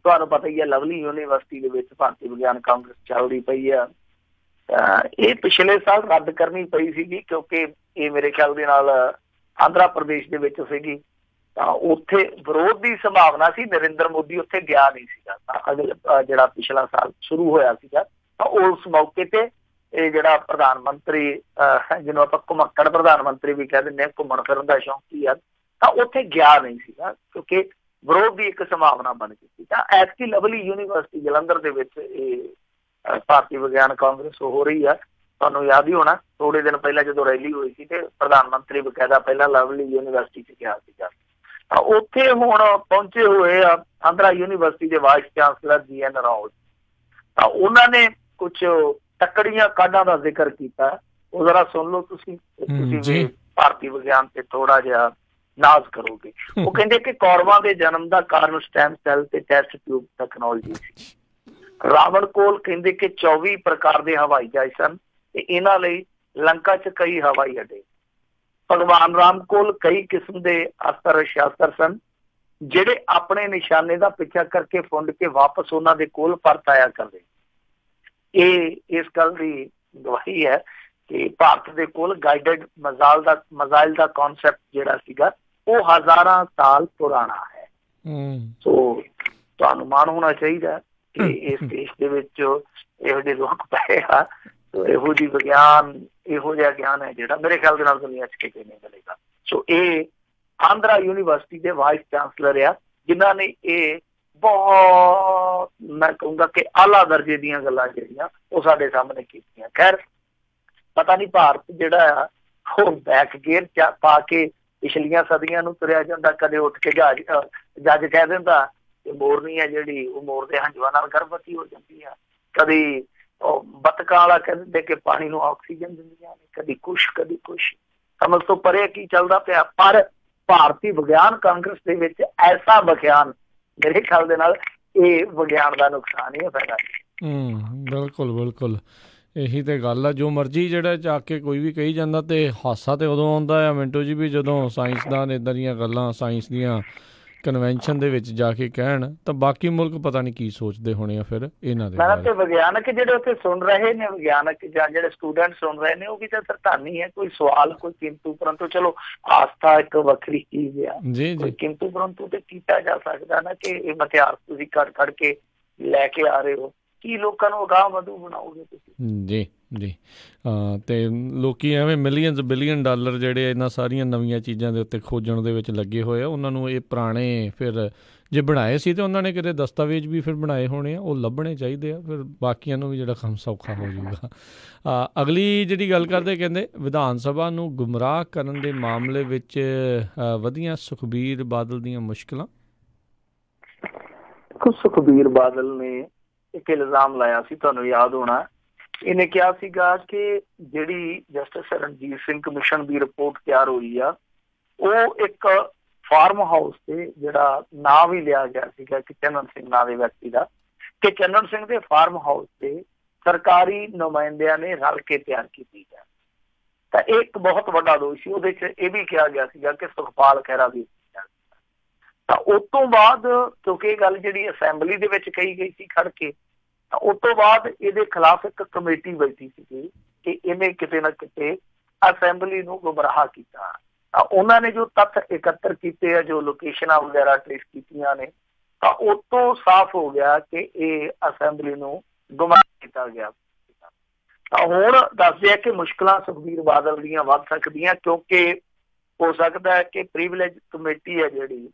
ਤੁਹਾਨੂੰ ਪਤਾ ਹੀ ਹੈ ਲਵਲੀ ਯੂਨੀਵਰਸਿਟੀ ਦੇ ਵਿੱਚ ਭਾਰਤੀ ਵਿਗਿਆਨ ਕਾਂਗਰਸ ਚੱਲਦੀ ਪਈ ਆ। ਇਹ ਪਿਛਲੇ ਸਾਲ ਰੱਦ ਕਰਨੀ ਪਈ ਸੀਗੀ ਕਿਉਂਕਿ ਇਹ ਮੇਰੇ ਖਿਆਲ ਦੇ ਨਾਲ ਆਂਧਰਾ ਪ੍ਰਦੇਸ਼ ਦੇ ਵਿੱਚ ਸੀਗੀ। ਤਾਂ ਉੱਥੇ ਵਿਰੋਧ ਦੀ ਸੰਭਾਵਨਾ ਸੀ, ਨਰਿੰਦਰ ਮੋਦੀ ਉੱਥੇ ਗਿਆ ਨਹੀਂ ਸੀਗਾ। ਤਾਂ ਜਿਹੜਾ ਪਿਛਲਾ ਸਾਲ ਸ਼ੁਰੂ ਹੋਇਆ ਸੀਗਾ, ਤਾਂ ਉਸ ਮੌਕੇ ਤੇ ਇਹ ਜਿਹੜਾ ਪ੍ਰਧਾਨ ਮੰਤਰੀ, ਜਿਹਨੂੰ ਆਪਾਂ ਘੁਮੱਕੜ ਪ੍ਰਧਾਨ ਮੰਤਰੀ ਵੀ ਕਹਿ ਦਿੰਦੇ ਹਾਂ, ਘੁੰਮਣ ਫਿਰਨ ਦਾ ਸ਼ੌਂਕੀ ਆ, ਤਾਂ ਉੱਥੇ ਗਿਆ ਨਹੀਂ ਸੀਗਾ ਕਿਉਂਕਿ ਵਿਰੋਧ ਦੀ ਇੱਕ ਸੰਭਾਵਨਾ ਬਣ ਚੁੱਕੀ। ਤਾਂ ਐਤਕੀ ਲਵਲੀ ਯੂਨੀਵਰਸਿਟੀ ਜਲੰਧਰ ਦੇ ਵਿੱਚ ਇਹ ਭਾਰਤੀ ਵਿਗਿਆਨ ਕਾਂਗਰਸ ਹੋ ਰਹੀ ਆ। ਤੁਹਾਨੂੰ ਯਾਦ ਹੀ ਹੋਣਾ ਥੋੜੇ ਦਿਨ ਪਹਿਲਾਂ ਜਦੋਂ ਰੈਲੀ ਹੋਈ ਸੀ ਤੇ ਪ੍ਰਧਾਨ ਮੰਤਰੀ ਬਕਾਇਦਾ ਪਹਿਲਾਂ ਲਵਲੀ ਯੂਨੀਵਰਸਿਟੀ 'ਚ ਗਿਆ ਸੀਗਾ। ਤਾਂ ਉੱਥੇ ਹੁਣ ਪਹੁੰਚੇ ਹੋਏ ਆ ਆਂਧਰਾ ਯੂਨੀਵਰਸਿਟੀ ਦੇ ਵਾਈਸ ਚਾਂਸਲਰ GN ਰਾਓ। ਤਾਂ ਉਹਨਾਂ ਨੇ ਕੁਛ ਤਕੜੀਆਂ ਕਾਢਾਂ ਦਾ ਜ਼ਿਕਰ ਕੀਤਾ, ਉਹ ਜ਼ਰਾ ਸੁਣ ਲਓ ਤੁਸੀਂ ਵੀ ਭਾਰਤੀ ਵਿਗਿਆਨ ਤੇ ਥੋੜਾ ਜਿਹਾ ਨਾਜ਼ ਕਰੋਗੇ। ਉਹ ਕਹਿੰਦੇ ਕਿ ਕੌਰਵਾਂ ਦੇ ਜਨਮ ਦਾ ਕਾਰਨ ਸਟੈਮ ਸੈੱਲ ਤੇ ਟੈਸਟ ਟਿਊਬ ਟੈਕਨੋਲੋਜੀ ਸੀ। ਰਾਵਣ ਕੋਲ ਕਹਿੰਦੇ ਕਿ 24 ਪ੍ਰਕਾਰ ਦੇ ਹਵਾਈ ਜਹਾਜ਼ ਸਨ ਤੇ ਇਹਨਾਂ ਲਈ ਲੰਕਾ 'ਚ ਕਈ ਹਵਾਈ ਅੱਡੇ। ਭਗਵਾਨ ਰਾਮ ਕੋਲ ਕਈ ਕਿਸਮ ਦੇ ਅਸਤਰ ਸ਼ਾਸਤਰ ਸਨ ਜਿਹੜੇ ਆਪਣੇ ਨਿਸ਼ਾਨੇ ਦਾ ਪਿੱਛਾ ਕਰਕੇ ਫੁੰਡ ਕੇ ਵਾਪਸ ਉਹਨਾਂ ਦੇ ਕੋਲ ਪਰਤ ਆਇਆ ਕਰਦੇ। ਇਹ ਇਸ ਗੱਲ ਦੀ ਗਵਾਹੀ ਹੈ ਕਿ ਭਾਰਤ ਦੇ ਕੋਲ ਗਾਈਡਡ ਮਜ਼ਾਇਲ ਦਾ ਕਨਸੈਪਟ ਜਿਹੜਾ ਸੀਗਾ ਉਹ ਹਜ਼ਾਰਾਂ ਸਾਲ ਪੁਰਾਣਾ ਹੈ। ਸੋ ਤੁਹਾਨੂੰ ਮਾਣ ਹੋਣਾ ਚਾਹੀਦਾ ਕਿ ਇਸ ਦੇਸ਼ ਦੇ ਵਿੱਚ ਇਹੋ ਜਿਹੇ ਲੋਕ ਪਏ ਆ। ਇਹੋ ਜਿਹੀ ਵਿਗਿਆਨ, ਇਹੋ ਜਿਹਾ ਗਿਆਨ ਹੈ ਜਿਹੜਾ ਮੇਰੇ ਖਿਆਲ ਦੇ ਨਾਲ ਦੁਨੀਆ 'ਚ ਕਿਤੇ ਨਹੀਂ ਮਿਲੇਗਾ। ਸੋ ਇਹ ਆਂਧਰਾ ਯੂਨੀਵਰਸਿਟੀ ਦੇ ਵਾਈਸ ਚਾਂਸਲਰ ਆ ਜਿਨ੍ਹਾਂ ਨੇ ਇਹ ਬਹੁਤ ਮੈਂ ਕਹੂੰਗਾ ਕਿ ਆਲਾ ਦਰਜੇ ਦੀਆਂ ਗੱਲਾਂ ਜਿਹੜੀਆਂ ਉਹ ਸਾਡੇ ਸਾਹਮਣੇ ਕੀਤੀਆਂ। ਖੈਰ ਪਤਾ ਨਹੀਂ ਭਾਰਤ ਜਿਹੜਾ ਆ ਉਹ ਬੈਕ ਗੇਅਰ 'ਚ ਪਾ ਕੇ ਪਿਛਲੀਆਂ ਸਦੀਆਂ ਨੂੰ ਤੁਰਿਆ ਜਾਂਦਾ। ਕਦੇ ਉੱਠ ਕੇ ਜੱਜ ਕਹਿ ਦਿੰਦਾ ਕਿ ਮੋਰਨੀ ਹੈ ਜਿਹੜੀ ਉਹ ਮੋਰ ਦੇ ਹੰਝੂਆਂ ਨਾਲ ਗਰਭਵਤੀ ਹੋ ਜਾਂਦੀ ਆ। ਕਦੀ ਉਹ ਬੱਤਕਾਂ ਵਾਲਾ ਕਹਿ ਦਿੰਦੇ ਕਿ ਪਾਣੀ ਨੂੰ ਆਕਸੀਜਨ ਦਿੰਦੀਆਂ ਨੇ। ਕਦੀ ਕੁਛ ਸਮਝ ਤੋਂ ਪਰੇ ਕੀ ਚੱਲਦਾ ਪਿਆ। ਪਰ ਭਾਰਤੀ ਵਿਗਿਆਨ ਕਾਂਗਰਸ ਦੇ ਵਿੱਚ ਐਸਾ ਵਿਗਿਆਨ ਮੇਰੇ ਖਿਆਲ ਦੇ ਨਾਲ ਇਹ ਵਿਗਿਆਨ ਦਾ ਨੁਕਸਾਨ ਹੀ ਹੈ। ਬਿਲਕੁਲ ਇਹੀ ਤੇ ਗੱਲ ਆ। ਜੋ ਮਰਜ਼ੀ ਜਿਹੜਾ ਜਾ ਕੇ ਕੋਈ ਵੀ ਕਹੀ ਜਾਂਦਾ ਤੇ ਹਾਸਾ ਤੇ ਉਦੋਂ ਆਉਂਦਾ ਆ ਮਿੰਟੂ ਜੀ ਵੀ ਜਦੋਂ ਸਾਇੰਸਦਾਨ ਇੱਦਾਂ ਦੀਆਂ ਗੱਲਾਂ ਸਾਇੰਸ ਦੀਆਂ ਕਨਵੈਨਸ਼ਨ ਦੇ ਵਿੱਚ ਜਾ ਕੇ ਕਹਿਣ ਤਾਂ ਬਾਕੀ ਮੁਲਕ ਪਤਾ ਨਹੀਂ ਕੀ ਸੋਚਦੇ ਹੋਣੇ ਆ ਫਿਰ ਇਹਨਾਂ ਦੇ। ਮੈਂ ਤੇ ਵਿਗਿਆਨਕ ਜਿਹੜੇ ਉੱਥੇ ਸੁਣ ਰਹੇ ਨੇ, ਵਿਗਿਆਨਕ ਜਾਂ ਜਿਹੜੇ ਸਟੂਡੈਂਟ ਸੁਣ ਰਹੇ ਨੇ ਉਹ ਵੀ ਤਾਂ ਸਰਤਾਨੀ ਹੈ। ਕੋਈ ਸਵਾਲ ਕੋਈ ਕਿੰਤੂ ਪਰੰਤੂ, ਚਲੋ ਆਸਥਾ ਇੱਕ ਵੱਖਰੀ ਚੀਜ਼ ਆ ਜੀ, ਕਿੰਤੂ ਪਰੰਤੂ ਤੇ ਕੀਤਾ ਜਾ ਸਕਦਾ ਨਾ ਕਿ ਇਹ ਇਤਿਹਾਸ ਤੁਸੀਂ ਕੱਢ ਕੇ ਲੈ ਕੇ ਆ ਰਹੇ ਹੋ, ਕੀ ਲੋਕਾਂ ਨੂੰ ਅਗਾਂਹ ਵਧੂ ਬਣਾਓਗੇ ਤੁਸੀਂ? ਜੀ ਤੇ ਲੋਕੀ ਐਵੇਂ ਮਿਲੀਅਨਸ ਬਿਲੀਅਨ ਡਾਲਰ ਜਿਹੜੇ ਇਹਨਾਂ ਸਾਰੀਆਂ ਨਵੀਆਂ ਚੀਜ਼ਾਂ ਦੇ ਉੱਤੇ ਖੋਜਣ ਦੇ ਵਿੱਚ ਲੱਗੇ ਹੋਏ ਆ। ਉਹਨਾਂ ਨੂੰ ਇਹ ਪੁਰਾਣੇ ਫਿਰ ਜੇ ਬਣਾਏ ਸੀ ਤੇ ਉਹਨਾਂ ਨੇ ਕਿਤੇ ਦਸਤਾਵੇਜ਼ ਵੀ ਫਿਰ ਬਣਾਏ ਹੋਣੇ ਆ, ਉਹ ਲੱਭਣੇ ਚਾਹੀਦੇ ਆ। ਫਿਰ ਬਾਕੀਆਂ ਨੂੰ ਵੀ ਜਿਹੜਾ ਕੰਮ ਸੌਖਾ ਹੋ ਜਾਊਗਾ। ਅਗਲੀ ਜਿਹੜੀ ਗੱਲ ਕਰਦੇ ਕਹਿੰਦੇ ਵਿਧਾਨ ਸਭਾ ਨੂੰ ਗੁੰਮਰਾਹ ਕਰਨ ਦੇ ਮਾਮਲੇ ਵਿੱਚ ਵਧੀਆਂ ਸੁਖਬੀਰ ਬਾਦਲ ਦੀਆਂ ਮੁਸ਼ਕਿਲਾਂ। ਸੁਖਬੀਰ ਬਾਦਲ ਨੇ ਇੱਕ ਇਲਜ਼ਾਮ ਲਾਇਆ ਸੀ, ਤੁਹਾਨੂੰ ਯਾਦ ਹੋਣਾ। ਇਹਨੇ ਕਿਹਾ ਸੀਗਾ ਕਿ ਜਿਹੜੀ ਜਸਟਿਸ ਰਣਜੀਤ ਸਿੰਘ ਕਮਿਸ਼ਨ ਦੀ ਰਿਪੋਰਟ ਤਿਆਰ ਹੋਈ ਆ ਉਹ ਇੱਕ ਫਾਰਮ ਹਾਊਸ ਤੇ ਜਿਹੜਾ ਨਾਂ ਵੀ ਲਿਆ ਗਿਆ ਸੀਗਾ ਕਿ ਚੰਨਨ ਸਿੰਘ ਨਾਂ ਦੇ ਵਿਅਕਤੀ ਦਾ, ਕਿ ਚੰਨਨ ਸਿੰਘ ਦੇ ਫਾਰਮ ਹਾਊਸ ਤੇ ਸਰਕਾਰੀ ਨੁਮਾਇੰਦਿਆਂ ਨੇ ਰਲ ਕੇ ਤਿਆਰ ਕੀਤੀ ਹੈ। ਤਾਂ ਇਹ ਇੱਕ ਬਹੁਤ ਵੱਡਾ ਦੋਸ਼ ਸੀ। ਉਹਦੇ 'ਚ ਇਹ ਵੀ ਕਿਹਾ ਗਿਆ ਸੀਗਾ ਕਿ ਸੁਖਪਾਲ ਖਹਿਰਾ ਵੀ। ਤਾਂ ਉਸ ਤੋਂ ਬਾਅਦ ਕਿਉਂਕਿ ਇਹ ਗੱਲ ਜਿਹੜੀ ਅਸੈਂਬਲੀ ਦੇ ਵਿੱਚ ਕਹੀ ਗਈ ਸੀ ਖੜ ਕੇ, ਤਾਂ ਉਸ ਤੋਂ ਬਾਅਦ ਇਹਦੇ ਖਿਲਾਫ ਇੱਕ ਕਮੇਟੀ ਬੈਠੀ ਸੀਗੀ ਕਿ ਇਹਨੇ ਕਿਤੇ ਨਾ ਕਿਤੇ ਅਸੈਂਬਲੀ ਨੂੰ ਗੁੰਮਰਾਹ ਕੀਤਾ। ਤਾਂ ਉਹਨਾਂ ਨੇ ਜੋ ਤੱਥ ਇਕੱਤਰ ਕੀਤੇ ਆ, ਜੋ ਲੋਕੇਸ਼ਨਾਂ ਵਗੈਰਾ ਟ੍ਰੇਸ ਕੀਤੀਆਂ ਨੇ, ਤਾਂ ਉਸ ਤੋਂ ਸਾਫ਼ ਹੋ ਗਿਆ ਕਿ ਇਹ ਅਸੈਂਬਲੀ ਨੂੰ ਗੁੰਮਰਾਹ ਕੀਤਾ ਗਿਆ। ਤਾਂ ਹੁਣ ਦੱਸਦੇ ਆ ਕਿ ਮੁਸ਼ਕਿਲਾਂ ਸੁਖਬੀਰ ਬਾਦਲ ਦੀਆਂ ਵੱਧ ਸਕਦੀਆਂ ਕਿਉਂਕਿ ਹੋ ਸਕਦਾ ਹੈ ਕਿ ਪ੍ਰੀਵਿਲੇਜ ਕਮੇਟੀ ਹੈ ਜਿਹੜੀ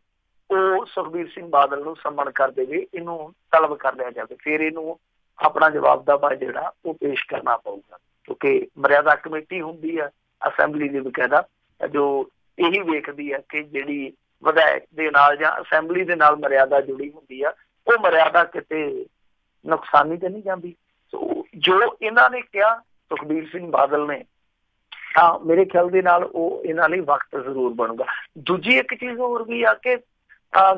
ਉਹ ਸੁਖਬੀਰ ਸਿੰਘ ਬਾਦਲ ਨੂੰ ਸੰਮਣ ਕਰ ਦੇਵੇ, ਇਹਨੂੰ ਤਲਬ ਕਰ ਲਿਆ ਜਾਵੇ, ਫਿਰ ਇਹਨੂੰ ਆਪਣਾ ਜਵਾਬਦਾਵਾ ਜਿਹੜਾ ਉਹ ਪੇਸ਼ ਕਰਨਾ ਪਊਗਾ। ਕਿਉਂਕਿ ਮਰਿਆਦਾ ਕਮੇਟੀ ਹੁੰਦੀ ਆ ਅਸੈਂਬਲੀ ਦੀ ਬਕਾਇਦਾ, ਜੋ ਇਹੀ ਵੇਖਦੀ ਆ ਕਿ ਜਿਹੜੀ ਵਿਧਾਇਕ ਦੇ ਨਾਲ ਜਾਂ ਅਸੈਂਬਲੀ ਦੇ ਨਾਲ ਮਰਿਆਦਾ ਜੁੜੀ ਹੁੰਦੀ ਆ ਉਹ ਮਰਿਆਦਾ ਕਿਤੇ ਨੁਕਸਾਨੀ ਤੇ ਨਹੀਂ ਜਾਂਦੀ। ਸੋ ਜੋ ਇਹਨਾਂ ਨੇ ਕਿਹਾ ਸੁਖਬੀਰ ਸਿੰਘ ਬਾਦਲ ਨੇ, ਤਾਂ ਮੇਰੇ ਖਿਆਲ ਦੇ ਨਾਲ ਉਹ ਇਹਨਾਂ ਲਈ ਵਕਤ ਜ਼ਰੂਰ ਬਣੂਗਾ। ਦੂਜੀ ਇੱਕ ਚੀਜ਼ ਹੋਰ ਵੀ ਆ ਕਿ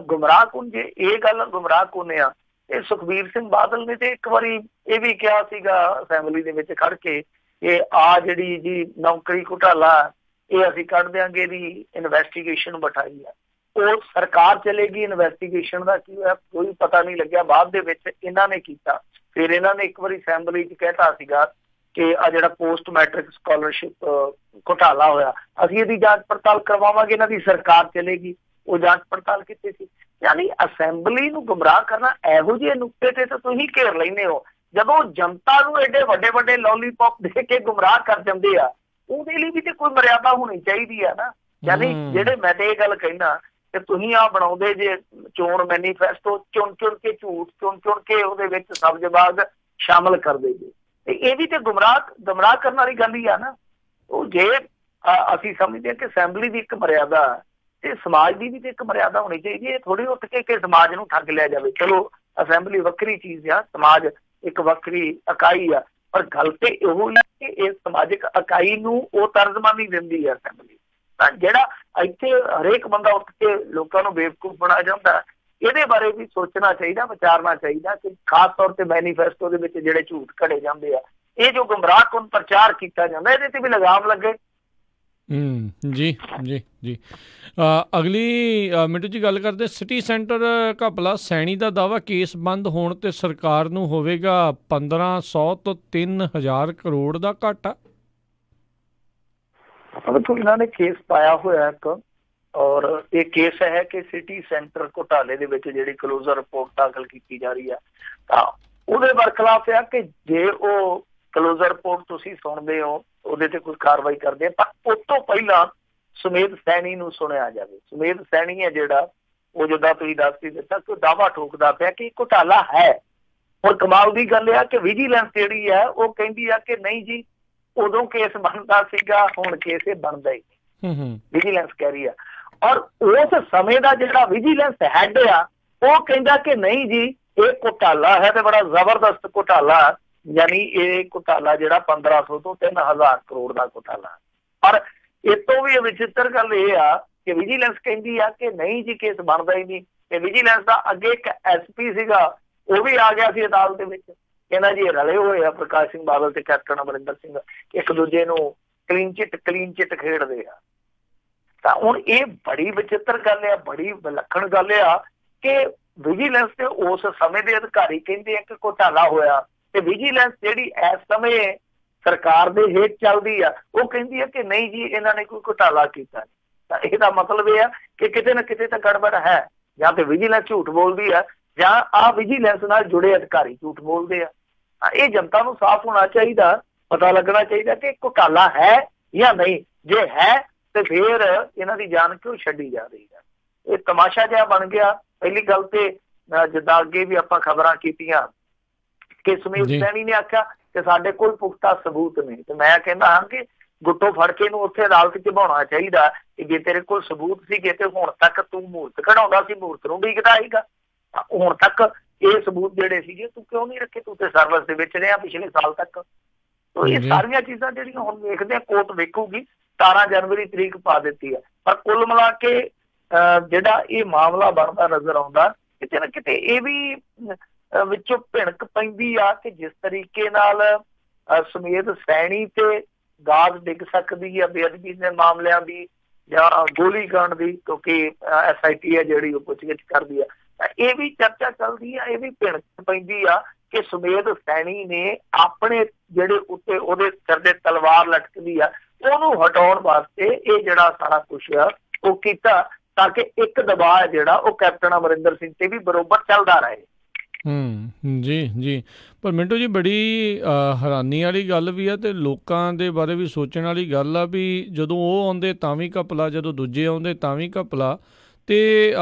ਗੁੰਮਰਾਹ ਕੁਨ, ਜੇ ਇਹ ਗੱਲ ਗੁੰਮਰਾਹ ਕੁਨ ਆ, ਇਹ ਸੁਖਬੀਰ ਸਿੰਘ ਬਾਦਲ ਨੇ ਤੇ ਇੱਕ ਵਾਰੀ ਇਹ ਵੀ ਕਿਹਾ ਸੀਗਾ ਅਸੈਂਬਲੀ ਦੇ ਵਿੱਚ ਖੜ ਕੇ ਕਿ ਆ ਜਿਹੜੀ ਜੀ ਨੌਕਰੀ ਘੁਟਾਲਾ ਇਹ ਅਸੀਂ ਕੱਢ ਦਿਆਂਗੇ, ਇਹਦੀ ਇਨਵੈਸਟੀਗੇਸ਼ਨ ਬਿਠਾਈ ਆ। ਉਹ ਸਰਕਾਰ ਚਲੇਗੀ, ਇਨਵੈਸਟੀਗੇਸ਼ਨ ਦਾ ਕੀ ਹੋਇਆ ਕੋਈ ਪਤਾ ਨਹੀਂ ਲੱਗਿਆ। ਬਾਅਦ ਦੇ ਵਿੱਚ ਇਹਨਾਂ ਨੇ ਕੀਤਾ, ਫਿਰ ਇਹਨਾਂ ਨੇ ਇੱਕ ਵਾਰੀ ਅਸੈਂਬਲੀ 'ਚ ਕਹਿਤਾ ਸੀਗਾ ਕਿ ਆ ਜਿਹੜਾ ਪੋਸਟ ਮੈਟ੍ਰਿਕ ਸਕਾਲਰਸ਼ਿਪ ਘੁਟਾਲਾ ਹੋਇਆ ਅਸੀਂ ਇਹਦੀ ਜਾਂਚ ਪੜਤਾਲ ਕਰਵਾਵਾਂਗੇ, ਇਹਨਾਂ ਦੀ ਸਰਕਾਰ ਚਲੇਗੀ। ਉਹ ਜਾਂਚ ਪੜਤਾਲ ਕੀਤੀ ਸੀ। ਯਾਨੀ ਅਸੈਂਬਲੀ ਨੂੰ ਗੁੰਮਰਾਹ ਕਰਨਾ ਇਹੋ ਜਿਹੇ ਨੁਕਤੇ ਤੇ ਤਾਂ ਤੁਸੀਂ ਘੇਰ ਲੈਂਦੇ ਹੋ। ਜਦੋਂ ਜਨਤਾ ਨੂੰ ਐਡੇ ਵੱਡੇ ਵੱਡੇ ਲੋਲੀਪੌਪ ਦੇ ਕੇ ਗੁੰਮਰਾਹ ਕਰ ਜਾਂਦੇ ਆ, ਉਹਦੇ ਲਈ ਵੀ ਤੇ ਕੋਈ ਮਰਿਆਦਾ ਹੋਣੀ ਚਾਹੀਦੀ ਆ ਨਾ। ਯਾਨੀ ਜਿਹੜੇ ਮੈਂ ਤੇ ਇਹ ਗੱਲ ਕਹਿਣਾ ਤੇ ਤੁਸੀਂ ਆ ਬਣਾਉਂਦੇ ਜੇ ਚੋਣ ਮੈਨੀਫੈਸਟੋ, ਚੁਣ ਕੇ ਝੂਠ ਚੁਣ ਕੇ ਉਹਦੇ ਵਿੱਚ ਸਬਜ਼ਬਾਗ ਸ਼ਾਮਲ ਕਰਦੇ ਜੇ। ਤੇ ਇਹ ਵੀ ਤੇ ਗੁੰਮਰਾਹ ਕਰਨ ਵਾਲੀ ਗੱਲ ਹੀ ਆ ਨਾ। ਉਹ ਜੇ ਅਸੀਂ ਸਮਝਦੇ ਹਾਂ ਕਿ ਅਸੈਂਬਲੀ ਦੀ ਇੱਕ ਮਰਿਆਦਾ ਤੇ ਸਮਾਜ ਦੀ ਵੀ ਤੇ ਇੱਕ ਮਰਿਆਦਾ ਹੋਣੀ ਚਾਹੀਦੀ ਹੈ। ਥੋੜ੍ਹੀ ਉੱਠ ਕੇ ਸਮਾਜ ਨੂੰ ਠੱਗ ਲਿਆ ਜਾਵੇ। ਚਲੋ ਅਸੈਂਬਲੀ ਵੱਖਰੀ ਚੀਜ਼ ਆ, ਸਮਾਜ ਇੱਕ ਵੱਖਰੀ ਇਕਾਈ ਆ, ਪਰ ਗੱਲ ਤੇ ਇਹੋ ਹੀ ਕਿ ਇਸ ਸਮਾਜਿਕ ਇਕਾਈ ਨੂੰ ਉਹ ਤਰਜਮਾਨੀ ਦਿੰਦੀ ਹੈ ਅਸੈਂਬਲੀ। ਤਾਂ ਜਿਹੜਾ ਇੱਥੇ ਹਰੇਕ ਬੰਦਾ ਉੱਠ ਕੇ ਲੋਕਾਂ ਨੂੰ ਬੇਵਕੂਫ ਬਣਾਇਆ ਜਾਂਦਾ, ਇਹਦੇ ਬਾਰੇ ਵੀ ਸੋਚਣਾ ਚਾਹੀਦਾ, ਵਿਚਾਰਨਾ ਚਾਹੀਦਾ ਕਿ ਖਾਸ ਤੌਰ ਤੇ ਮੈਨੀਫੈਸਟੋ ਦੇ ਵਿੱਚ ਜਿਹੜੇ ਝੂਠ ਘੜੇ ਜਾਂਦੇ ਆ, ਇਹ ਜੋ ਗੁੰਮਰਾਹਕੁਨ ਪ੍ਰਚਾਰ ਕੀਤਾ ਜਾਂਦਾ, ਇਹਦੇ ਤੇ ਵੀ ਲਗਾਮ ਲੱਗੇ। ਜੀ ਜੀ ਜੀ। ਅਗਲੀ ਮਿੰਟੂ ਜੀ ਗੱਲ ਕਰਦੇ ਸਿਟੀ ਸੈਂਟਰ ਘਪਲਾ ਸੈਣੀ ਦਾ ਦਾਅਵਾ ਕੇਸ ਬੰਦ ਹੋਣ ਤੇ ਸਰਕਾਰ ਨੂੰ ਹੋਵੇਗਾ 1500 ਤੋਂ 3000 ਕਰੋੜ ਦਾ ਘਾਟਾ। ਇਹਨਾਂ ਨੇ ਕੇਸ ਪਾਇਆ ਹੋਇਆ ਇੱਕ, ਔਰ ਇਹ ਕੇਸ ਹੈ ਕਿ ਸਿਟੀ ਸੈਂਟਰ ਘੁਟਾਲੇ ਦੇ ਵਿੱਚ ਜਿਹੜੀ ਕਲੋਜ਼ਰ ਰਿਪੋਰਟ ਦਾਖਲ ਕੀਤੀ ਜਾ ਰਹੀ ਆ, ਤਾਂ ਉਹਦੇ ਬਰਖਲਾਫ ਆ ਕਿ ਜੇ ਉਹ ਕਲੋਜ਼ਰ ਰਿਪੋਰਟ ਤੁਸੀਂ ਸੁਣਦੇ ਹੋ, ਉਹਦੇ ਤੇ ਕੋਈ ਕਾਰਵਾਈ ਕਰਦੇ ਆ, ਤਾਂ ਉਸ ਤੋਂ ਪਹਿਲਾਂ ਸੁਮੇਧ ਸੈਣੀ ਨੂੰ ਸੁਣਿਆ ਜਾਵੇ। ਸੁਮੇਧ ਸੈਣੀ ਹੈ ਜਿਹੜਾ, ਉਹ ਜਿੱਦਾਂ ਤੁਸੀਂ ਦੱਸ ਹੀ ਦਿੱਤਾ ਕਿ ਦਾਅਵਾ ਠੋਕਦਾ ਪਿਆ ਕਿ ਘੁਟਾਲਾ ਹੈ। ਹੁਣ ਕਮਾਲ ਦੀ ਗੱਲ ਆ ਕਿ ਵਿਜੀਲੈਂਸ ਜਿਹੜੀ ਹੈ ਉਹ ਕਹਿੰਦੀ ਆ ਕਿ ਨਹੀਂ ਜੀ, ਉਦੋਂ ਕੇਸ ਬਣਦਾ ਸੀਗਾ, ਹੁਣ ਕੇਸ ਇਹ ਬਣਦਾ ਹੀ ਨਹੀਂ, ਵਿਜੀਲੈਂਸ ਕਹਿ ਰਹੀ ਆ। ਔਰ ਉਸ ਸਮੇਂ ਦਾ ਜਿਹੜਾ ਵਿਜੀਲੈਂਸ ਹੈਡ ਆ, ਉਹ ਕਹਿੰਦਾ ਕਿ ਨਹੀਂ ਜੀ, ਇਹ ਘੁਟਾਲਾ ਹੈ ਤੇ ਬੜਾ ਜ਼ਬਰਦਸਤ ਘੁਟਾਲਾ, ਯਾਨੀ ਇਹ ਘੁਟਾਲਾ ਜਿਹੜਾ 1500 ਤੋਂ 3000 ਕਰੋੜ ਦਾ ਘੁਟਾਲਾ। ਪਰ ਇਹ ਤੋਂ ਵੀ ਵਿਚਿੱਤਰ ਗੱਲ ਇਹ ਆ ਕਿ ਵਿਜੀਲੈਂਸ ਕਹਿੰਦੀ ਆ ਕਿ ਨਹੀਂ ਜੀ, ਕੇਸ ਬਣਦਾ ਹੀ ਨਹੀਂ। ਤੇ ਵਿਜੀਲੈਂਸ ਦਾ ਅੱਗੇ ਇੱਕ SP ਸੀਗਾ, ਉਹ ਵੀ ਆ ਗਿਆ ਸੀ ਅਦਾਲਤ ਦੇ ਵਿੱਚ, ਕਹਿੰਦਾ ਜੀ ਇਹ ਰਲੇ ਹੋਏ ਆ ਪ੍ਰਕਾਸ਼ ਸਿੰਘ ਬਾਦਲ ਤੇ ਕੈਪਟਨ ਅਮਰਿੰਦਰ ਸਿੰਘ, ਇੱਕ ਦੂਜੇ ਨੂੰ ਕਲੀਨ ਚਿੱਟ ਖੇਡਦੇ ਆ। ਤਾਂ ਹੁਣ ਇਹ ਬੜੀ ਵਿਚਿੱਤਰ ਗੱਲ ਆ, ਬੜੀ ਵਿਲੱਖਣ ਗੱਲ ਆ ਕਿ ਵਿਜੀਲੈਂਸ ਦੇ ਉਸ ਸਮੇਂ ਦੇ ਅਧਿਕਾਰੀ ਕਹਿੰਦੇ ਆ ਕਿ ਘੁਟਾਲਾ ਹੋਇਆ, ਤੇ ਵਿਜੀਲੈਂਸ ਜਿਹੜੀ ਇਸ ਸਮੇਂ ਸਰਕਾਰ ਦੇ ਹੇਠ ਚੱਲਦੀ ਆ, ਉਹ ਕਹਿੰਦੀ ਆ ਕਿ ਨਹੀਂ ਜੀ, ਇਹਨਾਂ ਨੇ ਕੋਈ ਘੁਟਾਲਾ ਕੀਤਾ। ਤਾਂ ਇਹਦਾ ਮਤਲਬ ਇਹ ਆ ਕਿ ਕਿਤੇ ਨਾ ਕਿਤੇ ਤਾਂ ਗੜਬੜ ਹੈ, ਜਾਂ ਤੇ ਵਿਜੀਲੈਂਸ ਝੂਠ ਬੋਲਦੀ ਆ, ਜਾਂ ਆਹ ਵਿਜੀਲੈਂਸ ਨਾਲ ਜੁੜੇ ਅਧਿਕਾਰੀ ਝੂਠ ਬੋਲਦੇ ਆ। ਇਹ ਜਨਤਾ ਨੂੰ ਸਾਫ਼ ਹੋਣਾ ਚਾਹੀਦਾ, ਪਤਾ ਲੱਗਣਾ ਚਾਹੀਦਾ ਕਿ ਘੁਟਾਲਾ ਹੈ ਜਾਂ ਨਹੀਂ। ਜੇ ਹੈ ਤੇ ਫਿਰ ਇਹਨਾਂ ਦੀ ਜਾਨ ਕਿਉਂ ਛੱਡੀ ਜਾ ਰਹੀ ਹੈ। ਇਹ ਤਮਾਸ਼ਾ ਜਿਹਾ ਬਣ ਗਿਆ। ਪਹਿਲੀ ਗੱਲ ਤੇ ਜਿੱਦਾਂ ਅੱਗੇ ਵੀ ਆਪਾਂ ਖਬਰਾਂ ਕੀਤੀਆਂ ਕਿ ਸੁਮੇਧ ਸੈਣੀ ਨੇ ਆਖਿਆ ਕਿ ਸਾਡੇ ਕੋਲ ਪੁਖਤਾ ਸਬੂਤ ਨੇ, ਤੇ ਮੈਂ ਕਹਿੰਦਾ ਹਾਂ ਕਿ ਗੁੱਟੋ ਫੜ ਕੇ ਨੂੰ ਉੱਥੇ ਅਦਾਲਤ ਚ ਬਹਾਉਣਾ ਚਾਹੀਦਾ ਕਿ ਜੇ ਤੇਰੇ ਕੋਲ ਸਬੂਤ ਸੀਗੇ ਤੇ ਹੁਣ ਤੱਕ ਤੂੰ ਮੂਰਤ ਕਢਾਉਂਦਾ ਸੀ, ਮੂਰਤ ਨੂੰ ਉਡੀਕਦਾ ਸੀਗਾ, ਹੁਣ ਤੱਕ ਇਹ ਸਬੂਤ ਜਿਹੜੇ ਸੀਗੇ ਤੂੰ ਕਿਉਂ ਨਹੀਂ ਰੱਖੇ? ਤੂੰ ਤੇ ਸਰਵਿਸ ਦੇ ਵਿੱਚ ਰਿਹਾ ਪਿਛਲੇ ਸਾਲ ਤੱਕ। ਤੋ ਇਹ ਸਾਰੀਆਂ ਚੀਜ਼ਾਂ ਜਿਹੜੀਆਂ ਹੁਣ ਵੇਖਦੇ ਆ, ਕੋਰਟ ਵੇਖੂਗੀ। 17 ਜਨਵਰੀ ਤਰੀਕ ਪਾ ਦਿੱਤੀ ਹੈ, ਪਰ ਕੁੱਲ ਮਿਲਾ ਕੇ ਜਿਹੜਾ ਇਹ ਮਾਮਲਾ ਬਣਦਾ ਨਜ਼ਰ ਆਉਂਦਾ, ਕਿਤੇ ਨਾ ਕਿਤੇ ਇਹ ਵੀ ਵਿੱਚੋਂ ਭਿਣਕ ਪੈਂਦੀ ਆ ਕਿ ਜਿਸ ਤਰੀਕੇ ਨਾਲ ਸੁਮੇਧ ਸੈਣੀ ਤੇ ਦਾਗ ਡਿੱਗ ਸਕਦੀ ਆ ਬੇਅਦਬੀ ਦੇ ਮਾਮਲਿਆਂ ਦੀ ਜਾਂ ਗੋਲੀਕਾਂਡ ਦੀ, ਕਿਉਂਕਿ SIT ਹੈ ਜਿਹੜੀ ਉਹ ਪੁੱਛਗਿੱਛ ਕਰਦੀ ਆ, ਤਾਂ ਇਹ ਵੀ ਚਰਚਾ ਚੱਲਦੀ ਆ, ਇਹ ਵੀ ਭਿਣਕ ਪੈਂਦੀ ਆ ਕਿ ਸੁਮੇਧ ਸੈਣੀ ਨੇ ਆਪਣੇ ਜਿਹੜੇ ਉੱਤੇ ਉਹਦੇ ਸਿਰ ਦੇ ਤਲਵਾਰ ਲਟਕਦੀ ਆ, ਉਹਨੂੰ ਹਟਾਉਣ ਵਾਸਤੇ ਇਹ ਜਿਹੜਾ ਸਾਰਾ ਕੁਛ ਆ ਉਹ ਕੀਤਾ, ਤਾਂ ਕਿ ਇੱਕ ਦਬਾਅ ਜਿਹੜਾ ਉਹ ਕੈਪਟਨ ਅਮਰਿੰਦਰ ਸਿੰਘ ਤੇ ਵੀ ਬਰੋਬਰ ਚੱਲਦਾ ਰਹੇ। ਜੀ ਜੀ। ਪਰ ਮਿੰਟੂ ਜੀ, ਬੜੀ ਹੈਰਾਨੀ ਵਾਲੀ ਗੱਲ ਵੀ ਆ ਤੇ ਲੋਕਾਂ ਦੇ ਬਾਰੇ ਵੀ ਸੋਚਣ ਵਾਲੀ ਗੱਲ ਆ ਵੀ ਜਦੋਂ ਉਹ ਆਉਂਦੇ ਤਾਂ ਵੀ ਘਪਲਾ, ਜਦੋਂ ਦੂਜੇ ਆਉਂਦੇ ਤਾਂ ਵੀ ਘਪਲਾ, ਤੇ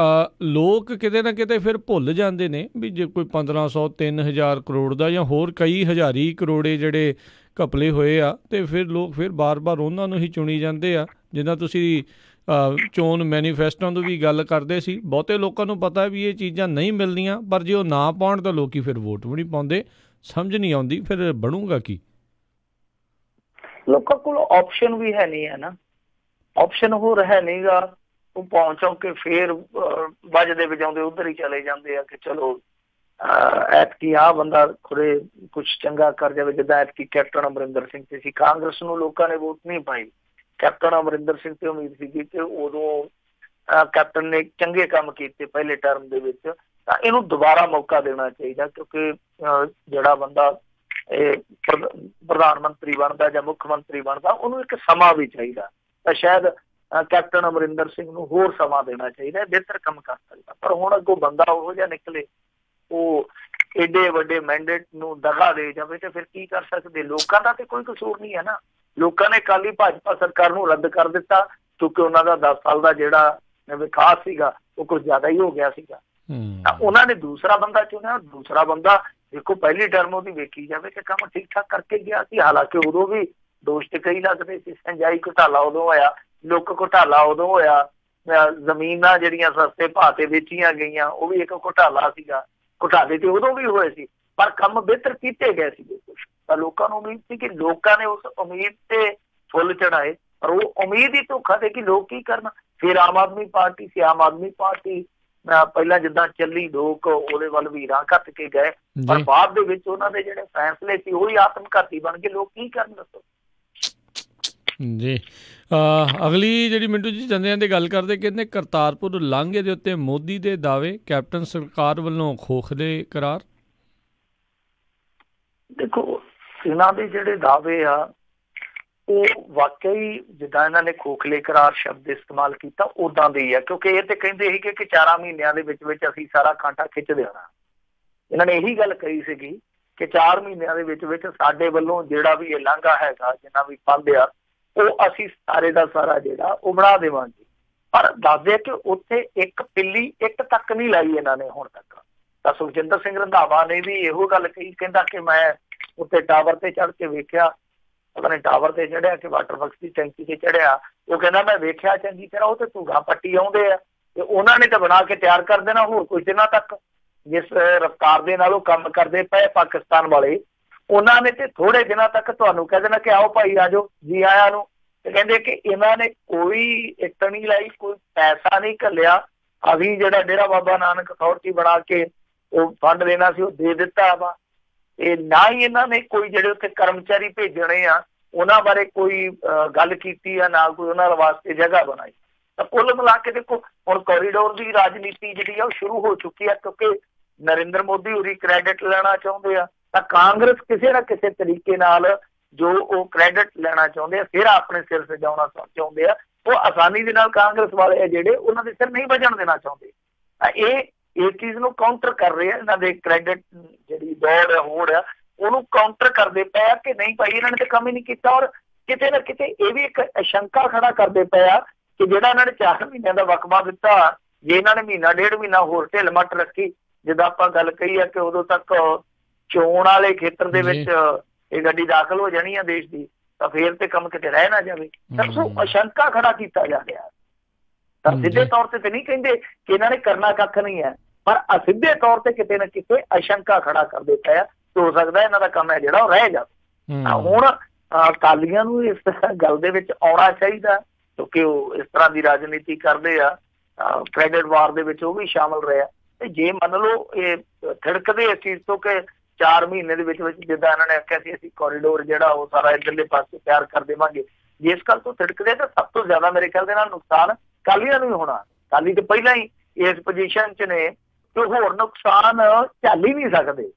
ਲੋਕ ਕਿਤੇ ਨਾ ਕਿਤੇ ਫਿਰ ਭੁੱਲ ਜਾਂਦੇ ਨੇ ਵੀ ਜੇ ਕੋਈ 1500 3000 ਕਰੋੜ ਦਾ ਜਾਂ ਹੋਰ ਕਈ ਹਜ਼ਾਰੀ ਕਰੋੜੇ ਜਿਹੜੇ ਘਪਲੇ ਹੋਏ ਆ, ਤੇ ਫਿਰ ਲੋਕ ਫਿਰ ਬਾਰ-ਬਾਰ ਉਹਨਾਂ ਨੂੰ ਹੀ ਚੁਣੀ ਜਾਂਦੇ ਆ। ਜਿੱਦਾਂ ਤੁਸੀਂ ਚੋਣ ਮੈਨੀਫੈਸਟੋਆਂ ਤੋਂ ਵੀ ਗੱਲ ਕਰਦੇ ਸੀ, ਬਹੁਤੇ ਲੋਕਾਂ ਨੂੰ ਪਤਾ ਵੀ ਇਹ ਚੀਜ਼ਾਂ ਨਹੀਂ ਮਿਲਦੀਆਂ, ਪਰ ਜੇ ਉਹ ਨਾ ਪਾਉਣ ਤਾਂ ਲੋਕੀ ਫਿਰ ਵੋਟ ਵੀ ਨਹੀਂ ਪਾਉਂਦੇ। ਸਮਝ ਨਹੀਂ ਆਉਂਦੀ ਫਿਰ ਬਣੂਗਾ ਕੀ। ਲੋਕਾਂ ਕੋਲ ਆਪਸ਼ਨ ਵੀ ਹੈ ਨਹੀਂ, ਹੈ ਨਾ, ਆਪਸ਼ਨ ਹੋਰ ਹੈ ਨਹੀਂ ਗਾ। ਉਹ ਪਹੁੰਚੋ ਕੇ ਫੇਰ ਵੱਜਦੇ ਵਜਾਉਂਦੇ ਉੱਧਰ ਹੀ ਚਲੇ ਜਾਂਦੇ ਆ ਕਿ ਚਲੋ ਐਤਕੀ ਆਹ ਬੰਦਾ ਖੁਰੇ ਕੁਛ ਚੰਗਾ ਕਰ ਜਾਵੇ। ਜਿੱਦਾਂ ਐਤਕੀ ਕੈਪਟਨ ਅਮਰਿੰਦਰ ਸਿੰਘ ਤੇ ਸੀ, ਕਾਂਗਰਸ ਨੂੰ ਲੋਕਾਂ ਨੇ ਵੋਟ ਨਹੀਂ ਪਾਈ, ਕੈਪਟਨ ਅਮਰਿੰਦਰ ਸਿੰਘ ਤੇ ਉਮੀਦ ਸੀਗੀ ਕਿ ਉਦੋਂ ਕੈਪਟਨ ਨੇ ਚੰਗੇ ਕੰਮ ਕੀਤੇ ਪਹਿਲੇ ਟਰਮ ਦੇ ਵਿੱਚ, ਤਾਂ ਇਹਨੂੰ ਦੁਬਾਰਾ ਮੌਕਾ ਦੇਣਾ ਚਾਹੀਦਾ। ਕਿਉਂਕਿ ਜਿਹੜਾ ਬੰਦਾ ਇਹ ਪ੍ਰਧਾਨ ਮੰਤਰੀ ਬਣਦਾ ਜਾਂ ਮੁੱਖ ਮੰਤਰੀ ਬਣਦਾ, ਉਹਨੂੰ ਇੱਕ ਸਮਾਂ ਵੀ ਚਾਹੀਦਾ, ਤਾਂ ਸ਼ਾਇਦ ਕੈਪਟਨ ਅਮਰਿੰਦਰ ਸਿੰਘ ਨੂੰ ਹੋਰ ਸਮਾਂ ਦੇਣਾ ਚਾਹੀਦਾ, ਬਿਹਤਰ ਕੰਮ ਕਰ ਸਕਦਾ। ਪਰ ਹੁਣ ਅੱਗੋਂ ਬੰਦਾ ਉਹੋ ਜਿਹਾ ਨਿਕਲੇ, ਉਹ ਏਡੇ ਵੱਡੇ ਮੈਂਡੇਟ ਨੂੰ ਦਗਾ ਦੇ ਜਾਵੇ, ਤੇ ਫਿਰ ਕੀ ਕਰ ਸਕਦੇ? ਲੋਕਾਂ ਦਾ ਤੇ ਕੋਈ ਕਸੂਰ ਨਹੀਂ ਹੈ ਨਾ। ਲੋਕਾਂ ਨੇ ਅਕਾਲੀ ਭਾਜਪਾ ਸਰਕਾਰ ਨੂੰ ਰੱਦ ਕਰ ਦਿੱਤਾ ਕਿਉਂਕਿ ਉਹਨਾਂ ਦਾ 10 ਸਾਲ ਦਾ ਜਿਹੜਾ ਵਿਕਾਸ ਸੀਗਾ ਉਹ ਕੁਝ ਜ਼ਿਆਦਾ ਹੀ ਹੋ ਗਿਆ ਸੀਗਾ। ਤਾਂ ਉਹਨਾਂ ਨੇ ਦੂਸਰਾ ਬੰਦਾ ਚੁਣਿਆ। ਦੂਸਰਾ ਬੰਦਾ ਦੇਖੋ ਪਹਿਲੀ ਟਰਮ ਉਹਦੀ ਵੇਖੀ ਜਾਵੇ ਕਿ ਕੰਮ ਠੀਕ ਠਾਕ ਕਰਕੇ ਗਿਆ ਸੀ। ਹਾਲਾਂਕਿ ਉਦੋਂ ਵੀ ਦੋਸ਼ ਤੇ ਕਈ ਲੱਗਦੇ ਸੀ। ਸਿੰਜਾਈ ਘੁਟਾਲਾ ਉਦੋਂ ਹੋਇਆ, ਲੁੱਕ ਘੁਟਾਲਾ ਉਦੋਂ ਹੋਇਆ, ਜ਼ਮੀਨਾਂ ਜਿਹੜੀਆਂ ਸਸਤੇ ਭਾਅ ਤੇ ਵੇਚੀਆਂ ਗਈਆਂ ਉਹ ਵੀ ਇੱਕ ਘੁਟਾਲਾ ਸੀਗਾ। ਘੁਟਾਲੇ ਤੇ ਉਦੋਂ ਵੀ ਹੋਏ ਸੀ ਪਰ ਕੰਮ ਬਿਹਤਰ ਕੀਤੇ ਗਏ ਸੀਗੇ ਕੁਛ। ਤਾਂ ਲੋਕਾਂ ਨੂੰ ਉਮੀਦ ਸੀ ਕਿ ਲੋਕਾਂ ਨੇ ਉਸ ਉਮੀਦ ਤੇ ਫੁੱਲ ਚੜਾਏ ਪਰ ਉਹ ਉਮੀਦ ਹੀ ਧੋਖਾ ਦੇ ਕਿ ਲੋਕ ਕੀ ਕਰਨ। ਫਿਰ ਆਮ ਆਦਮੀ ਪਾਰਟੀ ਸੀ। ਆਮ ਆਦਮੀ ਪਾਰਟੀ ਪਹਿਲਾਂ ਜਿੱਦਾਂ ਚੱਲੀ ਲੋਕ ਉਹਦੇ ਵੱਲ ਵੀਰਾਂ ਘੱਟ ਕੇ ਗਏ ਪਰ ਬਾਅਦ ਦੇ ਵਿੱਚ ਉਹਨਾਂ ਦੇ ਜਿਹੜੇ ਫੈਸਲੇ ਸੀ ਉਹੀ ਆਤਮਘਾਤੀ ਬਣ ਕੇ। ਲੋਕ ਕੀ ਕਰਨ ਦੱਸੋ ਜੀ। ਅਗਲੀ ਜਿਹੜੀ ਮਿੰਟੂ ਜੀ ਜਾਂਦਿਆਂ ਦੀ ਗੱਲ ਕਰਦੇ ਕਹਿੰਦੇ ਕਰਤਾਰਪੁਰ ਲਾਂਘੇ ਦੇ ਉੱਤੇ ਮੋਦੀ ਦੇ ਦਾਅਵੇ, ਕੈਪਟਨ ਸਰਕਾਰ ਵੱਲੋਂ ਖੋਖਲੇ ਕਰਾਰ। ਦੇਖੋ ਇਹਨਾਂ ਦੇ ਜਿਹੜੇ ਦਾਅਵੇ ਆ ਉਹ ਵਾਕਈ ਜਿੱਦਾਂ ਇਹਨਾਂ ਨੇ ਖੋਖਲੇ ਕਰਾਰ ਸ਼ਬਦ ਇਸਤੇਮਾਲ ਕੀਤਾ ਉਦਾਂ ਦੇ ਹੀ ਆ ਕਿਉਂਕਿ ਇਹ ਤੇ ਕਹਿੰਦੇ ਸੀਗੇ ਕਿ 4 ਮਹੀਨਿਆਂ ਦੇ ਵਿੱਚ ਅਸੀਂ ਸਾਰਾ ਕਾਂਟਾ ਖਿੱਚ ਦੇਣਾ। ਇਹਨਾਂ ਨੇ ਇਹੀ ਗੱਲ ਕਹੀ ਸੀਗੀ ਕਿ 4 ਮਹੀਨਿਆਂ ਦੇ ਵਿੱਚ ਸਾਡੇ ਵੱਲੋਂ ਜਿਹੜਾ ਵੀ ਇਹ ਲਾਂਘਾ ਹੈਗਾ ਜਿੰਨਾ ਵੀ ਫੰਡ ਆ ਉਹ ਅਸੀਂ ਸਾਰੇ ਦਾ ਸਾਰਾ ਜਿਹੜਾ ਉਹ ਬਣਾ ਦੇਵਾਂਗੇ। ਪਰ ਦੱਸਦੇ ਕਿ ਉੱਥੇ ਇੱਕ ਪਿੱਲੀ ਇੱਟ ਤੱਕ ਨਹੀਂ ਲਾਈ ਇਹਨਾਂ ਨੇ ਹੁਣ ਤੱਕ। ਤਾਂ ਸੁਖਜਿੰਦਰ ਸਿੰਘ ਰੰਧਾਵਾ ਨੇ ਵੀ ਇਹੋ ਗੱਲ ਕਹੀ, ਕਹਿੰਦਾ ਕਿ ਮੈਂ ਉੱਥੇ ਟਾਵਰ ਤੇ ਚੜ੍ਹ ਕੇ ਵੇਖਿਆ, ਪਤਾ ਨਹੀਂ ਟਾਵਰ ਤੇ ਚੜ੍ਹਿਆ ਕਿ ਵਾਟਰ ਵਰਕਸ ਦੀ ਟੈਂਕੀ ਤੇ ਚੜ੍ਹਿਆ, ਉਹ ਕਹਿੰਦਾ ਮੈਂ ਵੇਖਿਆ ਚੰਗੀ ਤਰ੍ਹਾਂ ਉਹ ਤੇ ਧੂਗਾ ਪੱਟੀ ਆਉਂਦੇ ਆ ਤੇ ਉਹਨਾਂ ਨੇ ਤਾਂ ਬਣਾ ਕੇ ਤਿਆਰ ਕਰ ਦੇਣਾ ਹੋਰ ਕੁਝ ਦਿਨਾਂ ਤੱਕ। ਜਿਸ ਰਫਤਾਰ ਦੇ ਨਾਲ ਉਹ ਕੰਮ ਕਰਦੇ ਪਏ ਪਾਕਿਸਤਾਨ ਵਾਲੇ, ਉਹਨਾਂ ਨੇ ਤੇ ਥੋੜੇ ਦਿਨਾਂ ਤੱਕ ਤੁਹਾਨੂੰ ਕਹਿ ਦੇਣਾ ਕਿ ਆਓ ਭਾਈ ਆ ਜਾਓ ਜੀ ਆਇਆਂ ਨੂੰ। ਤੇ ਕਹਿੰਦੇ ਕਿ ਇਹਨਾਂ ਨੇ ਕੋਈ ਇੱਟ ਨਹੀਂ ਲਾਈ, ਕੋਈ ਪੈਸਾ ਨਹੀਂ ਘੱਲਿਆ। ਅਸੀਂ ਜਿਹੜਾ ਡੇਰਾ ਬਾਬਾ ਨਾਨਕ ਅਥਾਰਟੀ ਬਣਾ ਕੇ ਉਹ ਫੰਡ ਦੇਣਾ ਸੀ ਉਹ ਦੇ ਦਿੱਤਾ ਵਾ। ਤੇ ਨਾ ਹੀ ਇਹਨਾਂ ਨੇ ਕੋਈ ਜਿਹੜੇ ਉੱਥੇ ਕਰਮਚਾਰੀ ਭੇਜਣੇ ਆ ਉਹਨਾਂ ਬਾਰੇ ਕੋਈ ਗੱਲ ਕੀਤੀ ਆ, ਨਾ ਕੋਈ ਉਹਨਾਂ ਵਾਸਤੇ ਜਗ੍ਹਾ ਬਣਾਈ। ਤਾਂ ਕੁੱਲ ਮਿਲਾ ਕੇ ਦੇਖੋ ਹੁਣ ਕੋਰੀਡੋਰ ਦੀ ਰਾਜਨੀਤੀ ਜਿਹੜੀ ਆ ਉਹ ਸ਼ੁਰੂ ਹੋ ਚੁੱਕੀ ਆ ਕਿਉਂਕਿ ਨਰਿੰਦਰ ਮੋਦੀ ਹੋਰੀ ਕ੍ਰੈਡਿਟ ਲੈਣਾ ਚਾਹੁੰਦੇ ਆ ਤਾਂ ਕਾਂਗਰਸ ਕਿਸੇ ਨਾ ਕਿਸੇ ਤਰੀਕੇ ਨਾਲ ਜੋ ਉਹ ਕ੍ਰੈਡਿਟ ਲੈਣਾ ਚਾਹੁੰਦੇ ਆ, ਫਿਰ ਆਪਣੇ ਸਿਰ ਸਜਾਉਣਾ ਚਾਹੁੰਦੇ ਆ। ਉਹ ਆਸਾਨੀ ਦੇ ਨਾਲ ਕਾਂਗਰਸ ਵਾਲੇ ਆ ਜਿਹੜੇ ਉਹਨਾਂ ਦੇ ਸਿਰ ਨਹੀਂ ਵਜਣ ਦੇਣਾ ਚਾਹੁੰਦੇ। ਇਹ ਚੀਜ਼ ਨੂੰ ਕਾਊਂਟਰ ਕਰ ਰਹੇ ਆ। ਇਹਨਾਂ ਦੇ ਕ੍ਰੈਡਿਟ ਜਿਹੜੀ ਦੌੜ ਹੋੜ ਆ ਉਹਨੂੰ ਕਾਊਂਟਰ ਕਰਦੇ ਪਏ ਆ ਕਿ ਨਹੀਂ ਭਾਈ ਇਹਨਾਂ ਨੇ ਤਾਂ ਕੰਮ ਹੀ ਨਹੀਂ ਕੀਤਾ। ਔਰ ਕਿਤੇ ਨਾ ਕਿਤੇ ਇਹ ਵੀ ਇੱਕ ਆਸ਼ੰਕਾ ਖੜਾ ਕਰਦੇ ਪਏ ਆ ਕਿ ਜਿਹੜਾ ਇਹਨਾਂ ਨੇ 4 ਮਹੀਨਿਆਂ ਦਾ ਵਕਫਾ ਦਿੱਤਾ, ਜੇ ਇਹਨਾਂ ਨੇ ਮਹੀਨਾ ਡੇਢ ਮਹੀਨਾ ਹੋਰ ਢਿੱਲ ਮੱਟ ਰੱਖੀ, ਜਿੱਦਾਂ ਆਪਾਂ ਗੱਲ ਕਹੀ ਆ ਕਿ ਉਦੋਂ ਤੱਕ ਚੋਣ ਵਾਲੇ ਖੇਤਰ ਦੇ ਵਿੱਚ ਇਹ ਗੱਡੀ ਦਾਖਲ ਹੋ ਜਾਣੀ ਆ ਦੇਸ਼ ਦੀ, ਤਾਂ ਫੇਰ ਤੇ ਕੰਮ ਕਿਤੇ ਰਹਿ ਨਾ ਜਾਵੇ। ਤਾਂ ਸੋ ਆਸ਼ੰਕਾ ਖੜਾ ਕੀਤਾ ਜਾ ਰਿਹਾ। ਤਾਂ ਸਿੱਧੇ ਤੌਰ ਤੇ ਨਹੀਂ ਕਹਿੰਦੇ ਕਿ ਇਹਨਾਂ ਨੇ ਕਰਨਾ ਕੱਖ ਨਹੀਂ ਹੈ ਪਰ ਅਸਿੱਧੇ ਤੌਰ ਤੇ ਕਿਤੇ ਨਾ ਕਿਤੇ ਆਸ਼ੰਕਾ ਖੜਾ ਕਰਦੇ ਪਏ ਆ ਕਿ ਹੋ ਸਕਦਾ ਇਹਨਾਂ ਦਾ ਕੰਮ ਹੈ ਜਿਹੜਾ ਉਹ ਰਹਿ ਜਾਵੇ। ਹੁਣ ਅਕਾਲੀਆਂ ਨੂੰ ਇਸ ਗੱਲ ਦੇ ਵਿੱਚ ਆਉਣਾ ਚਾਹੀਦਾ ਕਿਉਂਕਿ ਉਹ ਇਸ ਤਰ੍ਹਾਂ ਦੀ ਰਾਜਨੀਤੀ ਕਰਦੇ ਆ, ਕ੍ਰੈਡਿਟ ਵਾਰ ਦੇ ਵਿੱਚ ਉਹ ਵੀ ਸ਼ਾਮਲ ਰਹੇ ਆ। ਤੇ ਜੇ ਮੰਨ ਲਓ ਇਹ ਥਿੜਕਦੇ ਇਸ ਚੀਜ਼ ਤੋਂ ਕਿ 4 ਮਹੀਨੇ ਦੇ ਵਿੱਚ ਜਿੱਦਾਂ ਇਹਨਾਂ ਨੇ ਆਖਿਆ ਸੀ ਅਸੀਂ ਕੋਰੀਡੋਰ ਜਿਹੜਾ ਉਹ ਸਾਰਾ ਇੱਧਰਲੇ ਪਾਸੇ ਤਿਆਰ ਕਰ ਦੇਵਾਂਗੇ, ਜੇ ਇਸ ਗੱਲ ਤੋਂ ਥਿੜਕਦੇ ਤਾਂ ਸਭ ਤੋਂ ਜ਼ਿਆਦਾ ਮੇਰੇ ਖਿਆਲ ਦੇ ਨਾਲ ਨੁਕਸਾਨ ਅਕਾਲੀਆਂ ਨੂੰ ਹੀ ਹੋਣਾ। ਅਕਾਲੀ ਤੇ ਪਹਿਲਾਂ ਹੀ ਇਸ ਪੋਜੀਸ਼ਨ 'ਚ ਨੇ ਕਿ ਹੋਰ ਨੁਕਸਾਨ ਝੱਲ ਹੀ ਨਹੀਂ ਸਕਦੇ।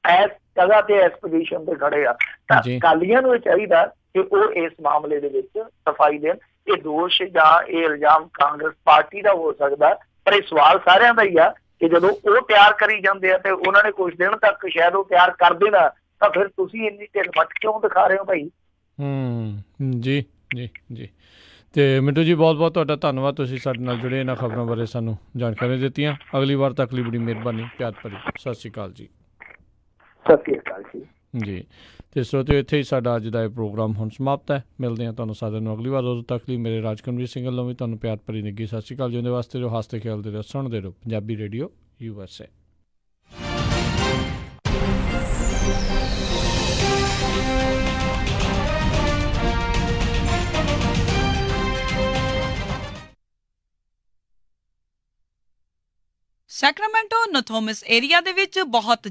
ਇਸ ਜਗ੍ਹਾ ਤੇ ਇਸ ਪੋਜੀਸ਼ਨ ਤੇ ਖੜੇ ਆ ਤਾਂ ਅਕਾਲੀਆਂ ਨੂੰ ਇਹ ਚਾਹੀਦਾ ਕਿ ਉਹ ਇਸ ਮਾਮਲੇ ਦੇ ਵਿੱਚ ਸਫਾਈ ਦੇਣ। ਇਹ ਦੋਸ਼ ਜਾਂ ਇਹ ਇਲਜ਼ਾਮ ਕਾਂਗਰਸ ਪਾਰਟੀ ਦਾ ਹੋ ਸਕਦਾ ਪਰ ਇਹ ਸਵਾਲ ਸਾਰਿਆਂ ਦਾ ਹੀ ਆ ਕਿ ਜਦੋਂ ਉਹ ਤਿਆਰ ਕਰੀ ਜਾਂਦੇ ਆ ਤੇ ਉਹਨਾਂ ਨੇ ਕੁਝ ਦਿਨ ਤੱਕ ਸ਼ਾਇਦ ਉਹ ਤਿਆਰ ਕਰ ਦੇਣਾ ਤਾਂ ਫਿਰ ਤੁਸੀਂ ਇੰਨੀ ਢਿੱਲ ਮੱਠ ਕਿਉਂ ਦਿਖਾ ਰਹੇ ਹੋ ਭਾਈ। ਜੀ ਜੀ ਜੀ। ਤੇ ਮਿੰਟੂ ਜੀ ਬਹੁਤ ਬਹੁਤ ਤੁਹਾਡਾ ਧੰਨਵਾਦ, ਤੁਸੀਂ ਸਾਡੇ ਨਾਲ ਜੁੜੇ ਇਹਨਾਂ ਖਬਰਾਂ ਬਾਰੇ ਸਾਨੂੰ ਜਾਣਕਾਰੀ ਦਿੱਤੀਆਂ। ਅਗਲੀ ਵਾਰ ਤੱਕ ਲਈ ਬੜੀ ਮਿਹਰਬਾਨੀ, ਪਿਆਰ ਭਰੀ ਸਤਿ ਸ਼੍ਰੀ ਅਕਾਲ ਜੀ। ਸਤਿ ਸ਼੍ਰੀ ਅਕਾਲ ਜੀ। ਜੀ ਤੇ ਸਰੋਤਿਓ ਇੱਥੇ ਹੀ ਸਾਡਾ ਅੱਜ ਦਾ ਇਹ ਪ੍ਰੋਗਰਾਮ ਹੁਣ ਸਮਾਪਤ ਹੈ। ਮਿਲਦੇ ਹਾਂ ਤੁਹਾਨੂੰ ਸਾਰਿਆਂ ਨੂੰ ਅਗਲੀ ਵਾਰ। ਉਦੋਂ ਤੱਕ ਲਈ ਮੇਰੇ ਰਾਜਕਮਵੀਰ ਸਿੰਘ ਵੱਲੋਂ ਵੀ ਤੁਹਾਨੂੰ ਪਿਆਰ ਭਰੀ ਨਿੱਘੀ ਸਤਿ ਸ਼੍ਰੀ ਅਕਾਲ। ਜਿਉਂਦੇ ਵਾਸਤੇ ਰਹੋ, ਹੱਸਦੇ ਖੇਡਦੇ ਰਹੋ, ਸੁਣਦੇ ਰਹੋ ਪੰਜਾਬੀ ਰੇਡੀਓ USA। ਸੈਕਰਾਮੈਂਟੋ ਨੋਥੋਮਸ ਏਰੀਆ ਦੇ ਵਿੱਚ ਬਹੁਤ